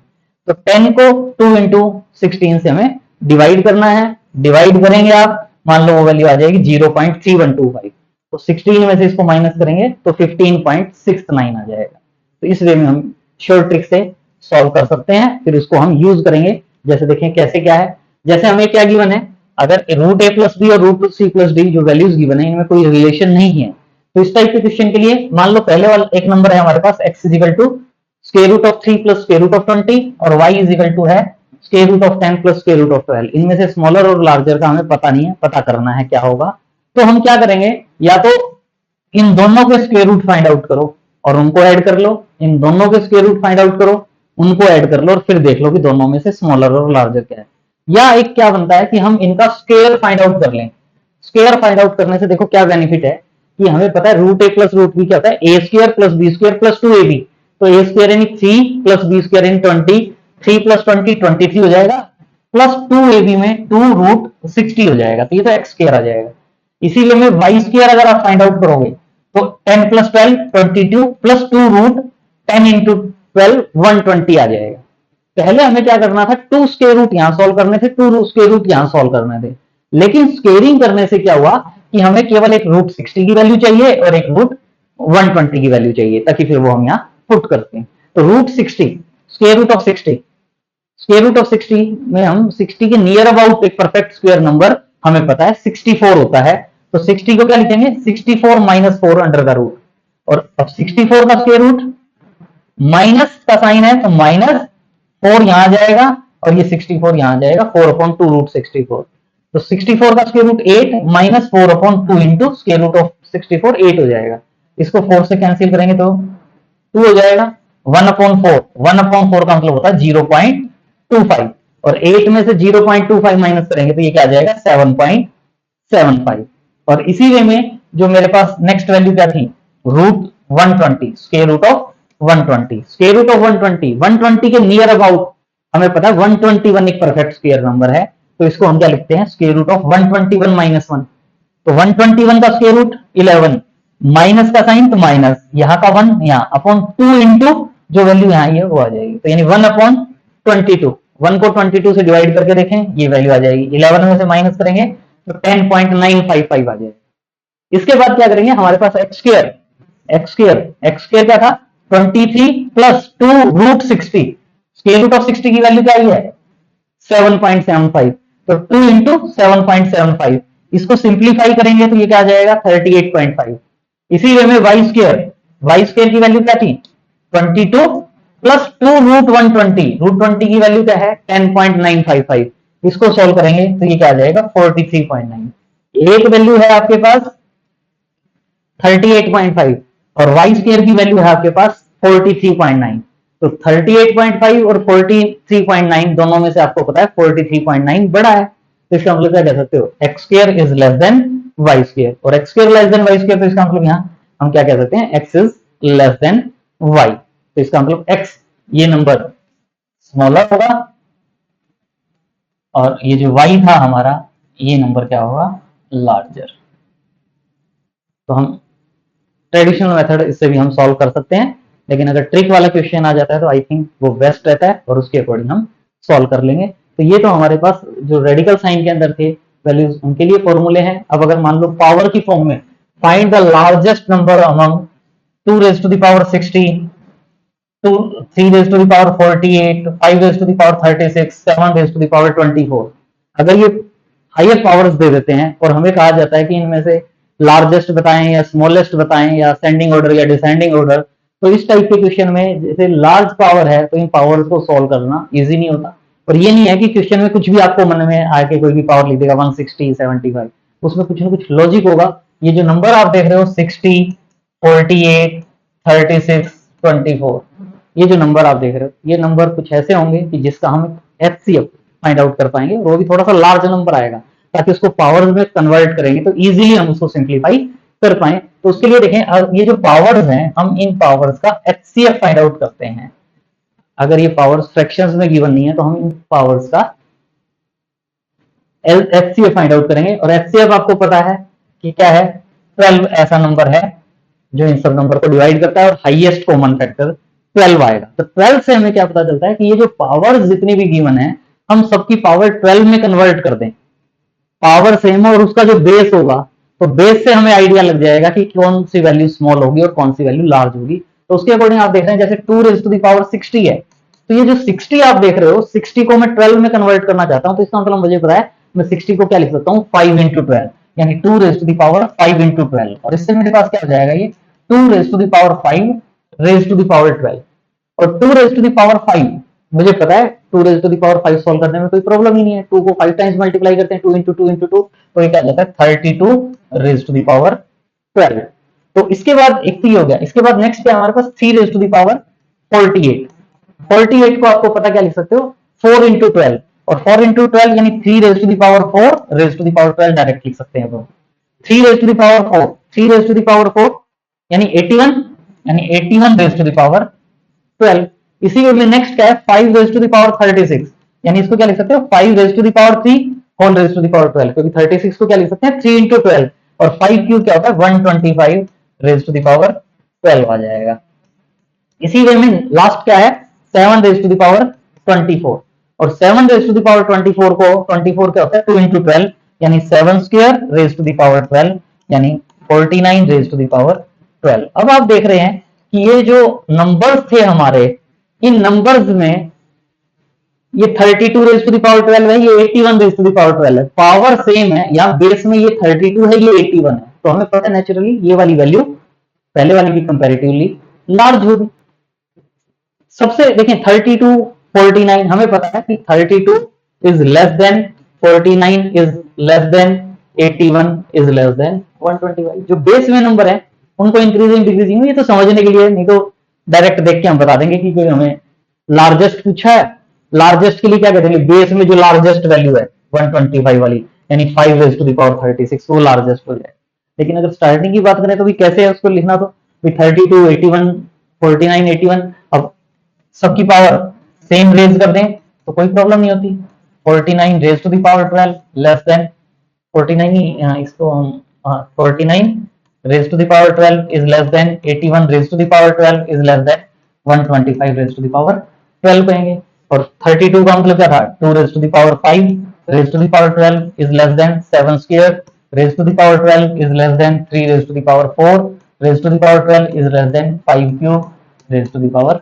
तो 10 को 2 इंटू 16 से हमें डिवाइड करना है। डिवाइड करेंगे आप, मान लो वो वैल्यू आ जाएगी 0.3125। तो 16 में से इसको माइनस करेंगे तो 15.69 आ जाएगा। तो इस वे में हम शॉर्ट ट्रिक से सॉल्व कर सकते हैं, फिर उसको हम यूज करेंगे। जैसे देखें कैसे क्या है, जैसे हमें क्या गिवन है, अगर रूट ए प्लस बी और रूट सी प्लस डी जो वैल्यूज गिवन है इनमें कोई रिलेशन नहीं है, तो इस टाइप के क्वेश्चन के लिए मान लो पहले वाला एक नंबर है हमारे पास x is equal to square root of 3 plus square root of 20 और y इज इक्वल टू है square root of 10 plus square root of 12। इनमें से स्मॉलर और लार्जर का हमें पता नहीं है, पता करना है क्या होगा। तो हम क्या करेंगे, या तो इन दोनों के स्क्वायर रूट फाइंड आउट करो और उनको ऐड कर लो, इन दोनों के स्क्वायर रूट फाइंड आउट करो, उनको ऐड कर लो और फिर देख लो कि दोनों में से स्मॉलर और लार्जर क्या है। या एक क्या बनता है कि हम इनका स्क्वायर फाइंड आउट कर लें। स्क्वायर फाइंड आउट करने से देखो क्या बेनिफिट है कि हमें पता है root A plus root B क्या होता है, A square plus B square plus 2ab। तो ए स्क्वायर यानी 3 प्लस बी स्क्वायर यानी 20, 3 प्लस 20 23 हो जाएगा, प्लस 2ab में 2 रूट 60 हो जाएगा। तो ये तो एक्स स्क्वायर आ जाएगा। इसीलिए में वाई स्क्वायर अगर आप फाइंड आउट करोगे तो 10 प्लस 12 22 प्लस 2 रूट 10 इंटू 12 120 आ जाएगा। पहले हमें क्या करना था, 2 स्क्वायर रूट यहां सॉल्व करने थे, 2 स्क्वायर रूट यहां सॉल्व करने थे। लेकिन स्क्वेयरिंग करने से क्या हुआ कि हमें केवल एक रूट 60 की वैल्यू चाहिए और एक रूट 120 की वैल्यू चाहिए, ताकि फिर वो हम यहाँ पुट करते हैं। तो root 60 square root of 60, square root of 60 में हम 60 के नियर अबाउट एक परफेक्ट स्क्वायर नंबर हमें पता है 64 होता है। तो 60 को क्या लिखेंगे, 64 माइनस 4 अंडर द रूट। और अब 64 का स्क्वायर रूट माइनस का साइन है तो माइनस 4 यहां आ जाएगा और ये 64 यहां आ जाएगा, 4 अपॉन 2 रूट 64। तो 64 का square root 8 minus 4 upon 2 into square root of 64 8 हो जाएगा। इसको 4 से कैंसिल करेंगे तो 2 हो जाएगा। 1 अपॉन 4, 1 अपॉन 4 का मतलब होता है 0.25 और 8 में से 0.25 माइनस करेंगे तो ये क्या आ जाएगा 7.75। और इसी वे में जो मेरे पास नेक्स्ट वैल्यू क्या थी, root 120 square root of 120, square root of 120, 120 के नियर अबाउट हमें पता है 121 एक परफेक्ट स्क्वायर नंबर है। तो इसको हम क्या लिखते हैं, स्क्वायर रूट ऑफ 121 माइनस 1। तो 121 का स्क्वायर रूट 11, माइनस का साइन तो माइनस, यहाँ का 1 यहाँ अपॉन 2 इंटू जो वैल्यू यहाँ है वो आ जाएगी। तो यानी 1 अपॉन 22, 1 को 22 से डिवाइड करके देखें ये वैल्यू आ जाएगी। 11 में से माइनस करेंगे तो 10.955 आ जाएगा। इसके बाद क्या करेंगे, हमारे पास X square, X square, X square क्या था 23 plus 2 root 60, square root of 60 की वैल्यू क्या आई है 7.75। तो 2 इंटू 7.75, इसको सिंप्लीफाई करेंगे तो ये क्या आ जाएगा 38.5। इसी वे में वाई स्क्वायर, वाई स्क्वायर की वैल्यू क्या थी 22 प्लस 2 रूट 120, रूट 20 की वैल्यू क्या है 10.955। इसको सॉल्व करेंगे तो ये क्या आ जाएगा 43.9। एक वैल्यू है आपके पास 38.5 और वाई स्क्वायर की वैल्यू है आपके पास 43.9। तो 38.5 और 43.9 दोनों में से आपको पता है 43.9 बड़ा है। तो इसका मतलब क्या कह सकते हो, X square is less than Y square, और X square less than Y square, तो इसका मतलब यहाँ हम क्या कह सकते हैं, X is less than Y. तो इसका मतलब एक्स ये नंबर स्मॉलर होगा और ये जो वाई था हमारा ये नंबर क्या होगा लार्जर। तो हम ट्रेडिशनल मेथड इससे भी हम सॉल्व कर सकते हैं, लेकिन अगर ट्रिक वाला क्वेश्चन आ जाता है तो आई थिंक वो बेस्ट रहता है और उसके अकॉर्डिंग हम सॉल्व कर लेंगे। तो ये तो हमारे पास जो रेडिकल साइन के अंदर थे वैल्यूज उनके लिए फॉर्मूले हैं। अब अगर मान लो पावर की फॉर्म में find the largest number among 2 raise to the power 16, 3 raise to the power 48, 5 raise to the power 36, 7 raise to the power 24। अगर ये हायर पावर्स दे देते हैं और हमें कहा जाता है कि इनमें से लार्जेस्ट बताएं या स्मॉलेस्ट बताएं या असेंडिंग ऑर्डर या डिसेंडिंग ऑर्डर, तो इस टाइप के क्वेश्चन में जैसे लार्ज पावर है तो इन पावर्स को सॉल्व करना इजी नहीं होता। और ये नहीं है कि क्वेश्चन में कुछ भी आपको मन में आके कोई भी पावर लिख देगा 160 75, उसमें कुछ ना कुछ लॉजिक होगा। ये जो नंबर आप देख रहे हो 60 48 36 24, ये जो नंबर आप देख रहे हो ये नंबर कुछ ऐसे होंगे कि जिसका हम एचसीएफ फाइंड आउट कर पाएंगे, वो भी थोड़ा सा लार्ज नंबर आएगा, ताकि उसको पावर में कन्वर्ट करेंगे तो इजीली हम उसको सिंप्लीफाई कर पाए। तो उसके लिए देखें ये जो पावर्स हैं हम इन पावर्स का एचसीएफ फाइंड आउट करते हैं। अगर ये पावर्स फ्रैक्शंस में गिवन नहीं है तो हम इन पावर्स का एचसीएफ फाइंड आउट करेंगे। और एचसीएफ आपको पता है कि क्या है, 12 ऐसा नंबर है जो इन सब नंबर को डिवाइड करता है, और हाईएस्ट कॉमन फैक्टर 12 आएगा। तो 12 से हमें क्या पता चलता है कि ये जो पावर जितनी भी गिवन है, हम सबकी पावर 12 में कन्वर्ट कर दें, पावर सेम है और उसका जो बेस होगा, तो बेस से हमें आइडिया लग जाएगा कि कौन सी वैल्यू स्मॉल होगी और कौन सी वैल्यू लार्ज होगी। तो उसके अकॉर्डिंग आप देख रहे हैं, जैसे 2 रेज़ टू द पावर 60 है, तो ये जो 60 आप देख रहे हो, 60 को मैं 12 में कन्वर्ट करना चाहता हूं, तो इसका मतलब मुझे पता है मैं 60 को क्या लिख सकता हूँ, 5 इंटू 12, यानी 2 raise to the power 5 into 12, और इससे मेरे पास क्या हो जाएगा, ये 2 raise to the power 5 raise to the power 12, और 2 रेज़ टू द पावर 5 मुझे पता है 2 raise to the power 5 solve करने में कोई प्रॉब्लम ही नहीं है। 2 को 5 टाइम्स मल्टीप्लाई करते हैं, 2 इंटू 2 इंटू 2, तो ये क्या जाता है 32 रेज़ टू द पावर 12। तो इसके बाद एक ही हो गया, इसके बाद नेक्स्ट क्या हमारे पास 3 रेज़ टू द पावर 48। 48 को आपको पता क्या लिख सकते हो, 4 इंटू 12, और 4 इंटू 12 यानी 3 raise to the power 4 raise to the power 12 direct लिख सकते हैं। 3 raise to the power 4, 3 raise to the power 4 यानी 81, यानी 81 रेज़ टू द पावर 12। इसी के लिए नेक्स्ट क्या है, 5 रेज़ टू द पावर 36, यानी इसको क्या लिख सकते हो, 5 raise to the power 3 whole raise to the power 12, क्योंकि 36 को क्या लिख सकते हैं 3 इंटू 12, और 5 क्यूब क्या होता है 125 रेज़ टू द पावर 12 आ जाएगा। इसी वे में लास्ट क्या है 7 रेज़ टू द पावर 24, और 7 रेज़ टू द पावर 24 को 24 क्या होता है 2 इंटू 12, यानी 7 square raise to the power 12, यानी 49 रेज़ टू द पावर 12। अब आप देख रहे हैं कि ये जो नंबर्स थे हमारे, इन नंबर्स में ये 32 रेज़ टू द पावर 12 है, ये 81 रेज़ टू द पावर 12 है, पावर सेम है, यहाँ बेस में ये 32 है, ये 81 है, तो हमें पता है नेचुरली ये वाली वैल्यू पहले वाली की कंपैरेटिवली लार्ज होगी। सबसे देखें 32 49, हमें पता है कि 32 is less than 49 is less than 81 is less than 125। जो बेस में नंबर है उनको इंक्रीजिंग डिक्रीजिंग, ये तो समझने के लिए, नहीं तो डायरेक्ट देख के हम बता देंगे कि कोई हमें लार्जेस्ट पूछा है, लार्जेस्ट के लिए क्या कहते हैं, बेस में जो लार्जेस्ट वैल्यू है 125 वाली, यानी 5 रेज़ टू द पावर 36, वो लार्जेस्ट हो जाए। लेकिन अगर स्टार्टिंग की बात करें तो भी कैसे है उसको लिखना, तो 32 81 49 81, अब सबकी पावर सेम रेज कर दें तो कोई प्रॉब्लम नहीं होती। 49 raise to the power 12 less than 49 ही, इसको हम 49 raise to the power 12 is less than 81 raise to the power 12 is less than 125 raise to the power 12 कहेंगे। और 32 का मतलब क्या था, 2 raise to the power 5 raise to the power 12 is less than 7 square raise to the power 12 is less than 3 raise to the power 4 raise to the power 12 is less than 5 cube raise to the power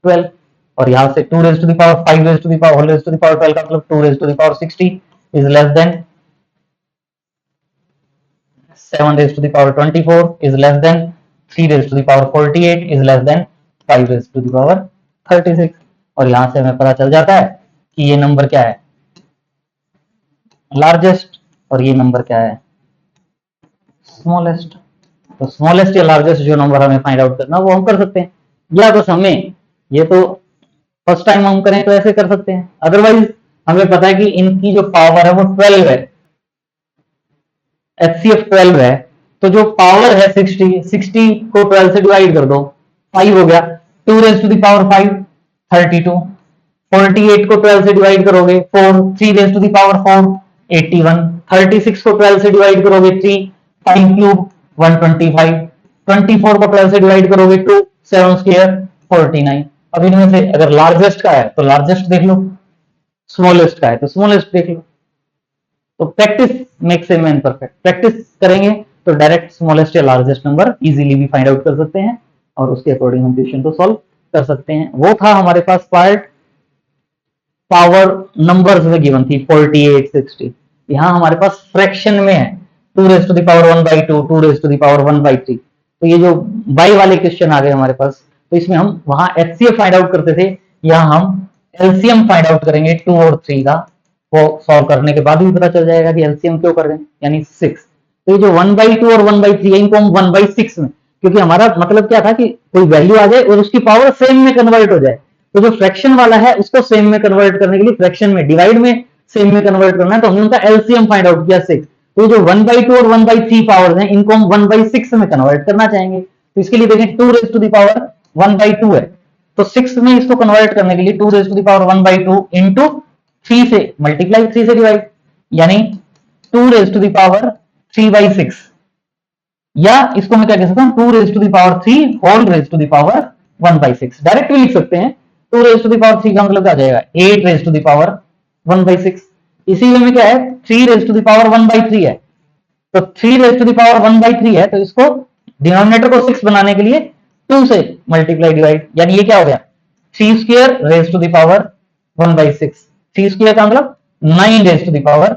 12। और यहां से 2 raise to the power 5 raise to the power whole raise to the power 12 का मतलब 2 raise to the power 60 is less than 7 raised to the power 24 is less than 3 raised to the power 48 is less than 5 raised to the power 36। और यहां से हमें पता चल जाता है कि ये नंबर क्या है लार्जेस्ट, और ये नंबर क्या है स्मॉलेस्ट। तो स्मॉलेस्ट या लार्जेस्ट जो नंबर हमें फाइंड आउट करना वो हम कर सकते हैं, या बस हमें ये तो फर्स्ट टाइम हम करें तो ऐसे कर सकते हैं, अदरवाइज हमें पता है कि इनकी जो पावर है वो 12 है, HCF 12 है, तो जो पावर है 60 को 12 से डिवाइड कर दो, 5 हो गया, 2 रेज टू द पावर 5 32, 48 को 12 से डिवाइड करोगे 4, 3 रेज टू द पावर 4 81, 36 को 12 से डिवाइड करोगे 3, 5 क्यूब 125, 24 को 12 से डिवाइड करोगे 2, 7 स्क्वायर 49। अब इनमें से अगर लार्जेस्ट का है तो लार्जेस्ट देख लो, स्मॉलेस्ट का है तो स्मॉलेस्ट देख लो। तो practice makes a man perfect, practice करेंगे तो डायरेक्ट स्मॉलेस्ट या लार्जेस्ट नंबर इजीली भी फाइंड आउट कर सकते हैं, और उसके अकॉर्डिंग हम क्वेश्चन को सॉल्व कर सकते हैं। वो था हमारे पास पार्ट पावर नंबर्स में गिवन थी 48 60, यहाँ हमारे पास फ्रैक्शन में है 2 raise to the power 1/2 2 raise to the power 1/3। तो ये जो बाई वाले क्वेश्चन आ गए हमारे पास, तो इसमें हम वहां HCF फाइंड आउट करते थे, यहाँ हम LCM फाइंड आउट करेंगे 2 और 3 का। वो सॉल्व करने के बाद भी पता चल जाएगा कि एलसीएम क्यों कर रहे हैं, यानी 6। तो ये जो 1/2 और 1/3 है इनको हम 1/6 में, क्योंकि हमारा मतलब क्या था कि कोई वैल्यू आ जाए और उसकी पावर सेम में कन्वर्ट हो जाए, तो जो फ्रैक्शन वाला है उसको सेम में कन्वर्ट करने के लिए फ्रैक्शन में डिवाइड में सेम में कन्वर्ट करना है, तो हमने उनका एलसीएम फाइंड आउट किया 6। तो जो 1/2 और 1/3 पावर्स हैं इनको हम 1/6 में कन्वर्ट करना चाहेंगे, तो इसके लिए देखें 2 रेज टू द पावर 1/2 है, तो 6 में इसको कन्वर्ट करने के लिए 2 raise to the power 1/2 into 3 से मल्टीप्लाई 3 से डिवाइड, यानी 2 रेज टू द पावर 3/6 या इसको मैं क्या कह सकता हूँ, 2 raise to the power 3 whole raise to the power 1/6 direct भी लिख सकते हैं। 2 रेज टू द पावर 3 का मतलब क्या आ जाएगा, 8 रेज टू द पावर 1/6। इसी वे में क्या है, 3 रेज टू द पावर 1/3 है, तो 3 रेज टू द पावर 1/3 है, तो इसको डिनोमिनेटर को 6 बनाने के लिए 2 से मल्टीप्लाई डिवाइड, यानी ये क्या हो गया, 3 square raise to the power 1/6। 3 square का मतलब 9 रेज टू द पावर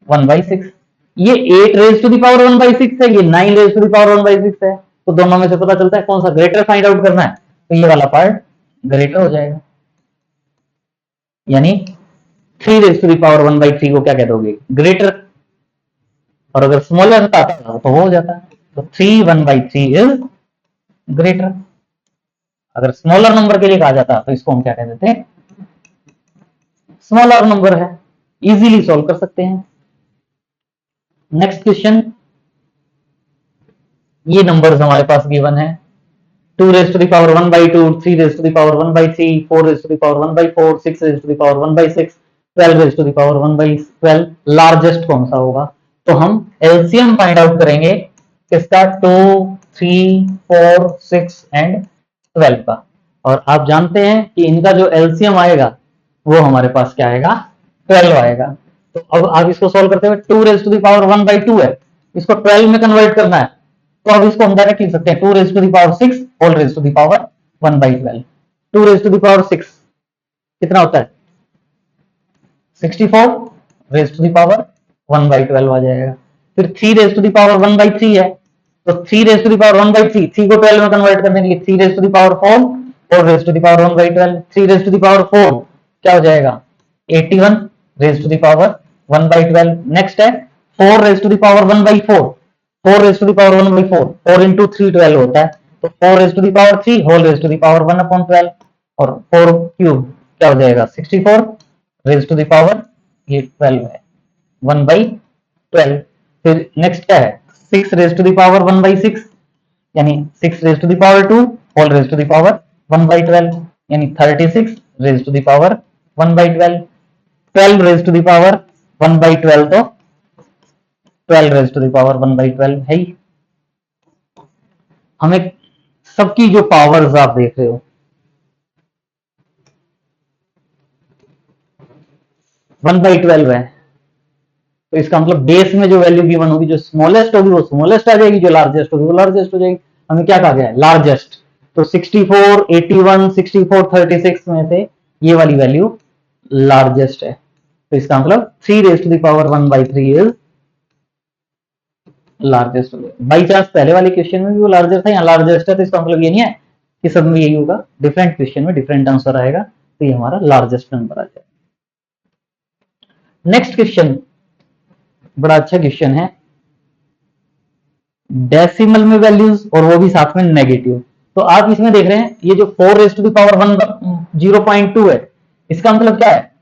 1/6। ये 8 रेज टू द पावर 1/6 है, ये 9 रेज टू द पावर 1/6 है, तो दोनों में से पता चलता है कौन सा ग्रेटर फाइंड आउट करना है, तो ये वाला पार्ट ग्रेटर हो जाएगा। यानी 3 रेज टू द पावर 1/3 को क्या कह दोगे, ग्रेटर, और अगर स्मॉलर का आता तो वो हो जाता है, तो 3 1/3 इज ग्रेटर। अगर स्मॉलर नंबर के लिए कहा जाता तो इसको हम क्या कह देते हैं, स्मॉलर नंबर है, इजीली सॉल्व कर सकते हैं। नेक्स्ट क्वेश्चन, ये नंबर्स हमारे पास गिवन है, 2 raise to the power 1/2, 3 raise to the power 1/3, 4 raise to the power 1/4, 6 raise to the power 1/6, 12 raise to the power 1/12। Largest कौन सा होगा, तो हम एलसीएम फाइंड आउट करेंगे किसका, 2, 3, 4, 6 एंड 12 का। और आप जानते हैं कि इनका जो एलसीएम आएगा वो हमारे पास क्या आएगा, 12 आएगा। तो अब आप इसको सॉल्व करते हुए 2 रेज टू द पावर 1/2 है, इसको 12 में कन्वर्ट करना है, तो अब इसको हम डायरेक्ट लिख सकते हैं 2 raise to the power 6 whole raise to the power 1/12। 2 raise to the power 6 कितना होता है, 64 रेज टू द पावर 1/12 आ जाएगा। फिर 3 रेज टू द पावर 1/3 है, तो 3 रेज टू द पावर 1/3, 3 को 12 में कन्वर्ट करने के लिए 3 रेज टू द पावर 4 और raise to the power 1/12। 3 raise to the power 4 क्या हो जाएगा, 81 raise to the power 1/12। Next है 4 raise to the power 1/4, 4 raise to the power 1/4, 4 into 3 12 होता है, तो 4 raise to the power 3 whole raise to the power 1/12, और 4 क्यूब क्या हो जाएगा, 64 रेज टू द पावर, ये 12 है, 1/12। फिर नेक्स्ट क्या है, 6 रेज टू द पावर 1/6, यानी 6 raise to the power 2 whole raise to the power 1/12, यानी 36 raise to the power 1/12। 12 raise to the power 1/12, तो 12 रेज टू द पावर 1/12 है ही। हमें सबकी जो पावर्स आप देख रहे हो, 1/12 है, तो इसका मतलब बेस में जो वैल्यू गिवन होगी, जो स्मॉलेस्ट होगी वो स्मॉलेस्ट आ जाएगी, जो लार्जेस्ट होगी वो लार्जेस्ट हो जाएगी। हमें क्या कहा गया है, लार्जेस्ट, तो 64, 81, 64, 36 में से ये वाली वैल्यू लार्जेस्ट है, तो इसका मतलब 3 raise to the power 1/3 is largest हो गया। बाई चांस पहले वाले क्वेश्चन में भी वो लार्जेस्ट था, यहाँ लार्जेस्ट है, तो इसका मतलब ये नहीं है कि सब में यही होगा, डिफरेंट क्वेश्चन में डिफरेंट आंसर आएगा, तो ये हमारा लार्जेस्ट नंबर आ जाएगा। नेक्स्ट क्वेश्चन बड़ा अच्छा क्वेश्चन है, डेसिमल में वैल्यूज और वो भी साथ में नेगेटिव। तो आप इसमें देख रहे हैं ये जो 4 रेज टू द पावर 0.2 है, इसका मतलब क्या है,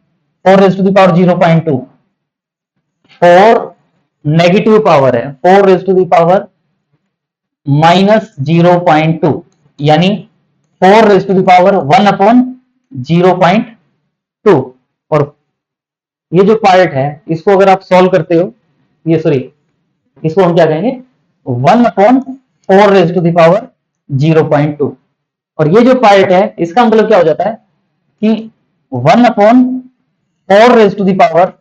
4 raise to the power 0.2, 4 negative power है, 4 रेज टू द पावर -0.2, यानी 4 रेज टू द पावर 1/0.2। और ये जो पार्ट है इसको अगर आप सॉल्व करते हो, ये सॉरी, इसको हम क्या कहेंगे, 1/4 रेज टू द पावर 0.2। और ये जो पार्ट है इसका मतलब क्या हो जाता है कि 1/4 रेज टू द पावर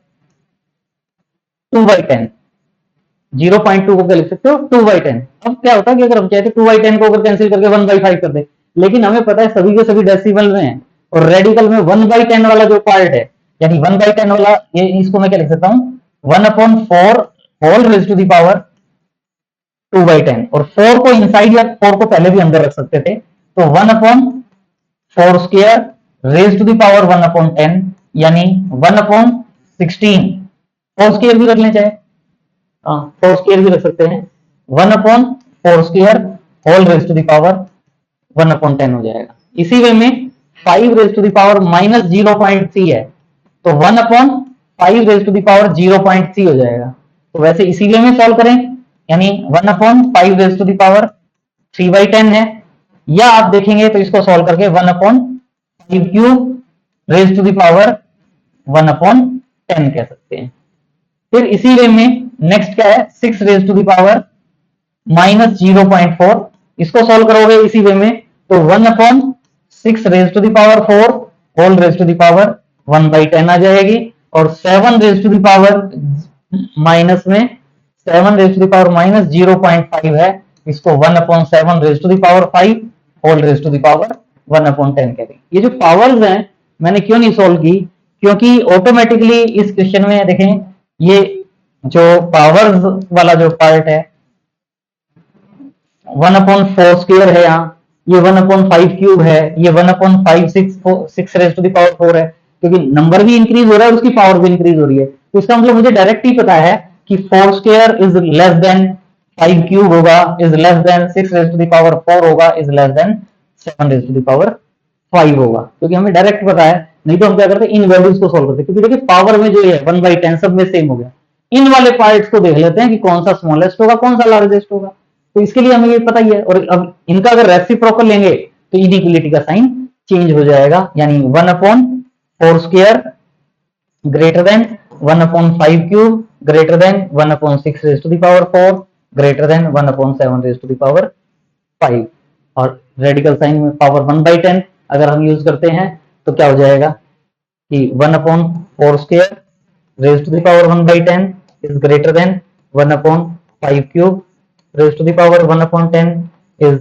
2/10, 0.2 को क्या लिख सकते हो, 2/10। अब क्या होता है कि अगर हम चाहते 2/10 को अगर कैंसिल करके 1/5 कर दे, लेकिन हमें पता है सभी के सभी डेसिमल में है, और रेडिकल में 1/10 वाला जो पार्ट है, यानी 1/10 वाला, ये इसको मैं क्या लिख सकता हूं, 1/4 whole raise to the power 2/10, और 4 को इनसाइड या 4 को पहले भी अंदर रख सकते थे, तो 1/4 square raise to the power 1/10, यानी 1/16, 4 स्क्वायर भी रख लें चाहे, 4 स्क्वायर भी रख सकते हैं, 1/4 square whole raise to the power 1/10 हो जाएगा। इसी वे में 5 रेज टू द पावर -0.3 है, तो 1/5 रेज टू द पावर 0.3 हो जाएगा। तो वैसे इसी वे में सॉल्व करें, यानी 1/5 रेज टू द पावर 3/10 है, या आप देखेंगे तो इसको सॉल्व करके 1/5 cube raise to the power 1/10 कह सकते हैं। फिर इसी वे में नेक्स्ट क्या है, 6 raise to the power minus 0.4, इसको सॉल्व करोगे इसी वे में तो 1/6 raise to the power 4 whole raise to the power 1/10 आ जाएगी, और 7 raise to the power minus में 7 raise to the power minus 0.5 है, इसको 1/7 raise to the power 5 whole raise to the power 1/10 कह देंगे। ये जो पावर्स हैं मैंने क्यों नहीं सोल्व की, क्योंकि ऑटोमेटिकली इस क्वेश्चन में देखें ये जो पावर्स वाला जो पार्ट है 1/4 स्क्वायर है, यहाँ ये 1/5 क्यूब है, ये 1/5 6 रेज टू द पावर 4 है, क्योंकि नंबर भी इंक्रीज हो रहा है उसकी पावर भी इंक्रीज हो रही है, तो इसका मतलब मुझे डायरेक्ट ही पता है कि 4 square is less than 5 cube होगा, is less than 6 raise to the power 4 होगा, is less than 7 raise to the power 5 होगा, क्योंकि हमें डायरेक्ट पता है। नहीं तो हम क्या करते इन वैल्यूज को सोल्व करते, क्योंकि देखिए पावर में जो है 1/10 सब में सेम हो गया। इन वाले पार्ट्स को देख लेते हैं कि कौन सा स्मॉलेस्ट होगा कौन सा लार्जेस्ट होगा, तो इसके लिए हमें ये पता ही है। और अब इनका अगर रेसिप्रोकल लेंगे तो इनइक्वलिटी का साइन चेंज हो जाएगा, यानी 1/4 square greater than 1/5 cube greater than 1/6 raise to the power 4 greater than 1/7 raise to the power 5, और रेडिकल साइन में पावर 1/10 अगर हम यूज करते हैं तो क्या हो जाएगा कि 1/4 square raise to the power 1/10 is greater than 1/5 cube raised to the power 1/10 is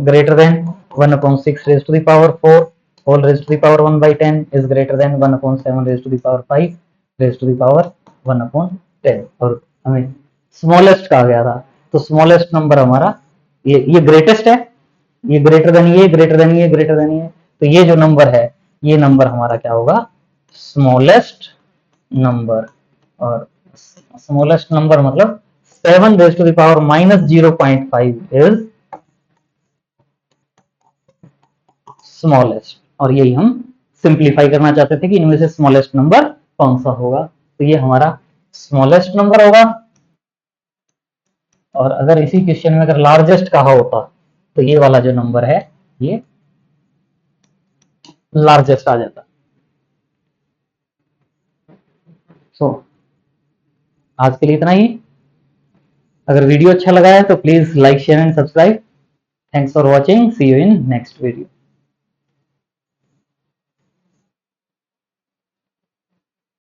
greater than 1/6 raised to the power 4 whole raised to the power 1/10 is greater than 1/7 raised to the power 5 raised to the power 1/10। और हमें स्मॉलेस्ट कहा गया था, तो स्मॉलेस्ट नंबर हमारा ये ग्रेटेस्ट है, ये ग्रेटर देन ये ग्रेटर देन ये ग्रेटर देन ये, तो ये जो नंबर है ये नंबर हमारा क्या होगा स्मॉलेस्ट नंबर। और स्मॉलेस्ट नंबर मतलब 7 raised to the power minus 0.5 is smallest, और यही हम सिंप्लीफाई करना चाहते थे कि इनमें से स्मॉलेस्ट नंबर कौन सा होगा, तो ये हमारा स्मॉलेस्ट नंबर होगा। और अगर इसी क्वेश्चन में अगर लार्जेस्ट कहा होता तो ये वाला जो नंबर है ये लार्जेस्ट आ जाता। सो आज के लिए इतना ही। अगर वीडियो अच्छा लगा है तो please like share and subscribe. Thanks for watching, see you in next video.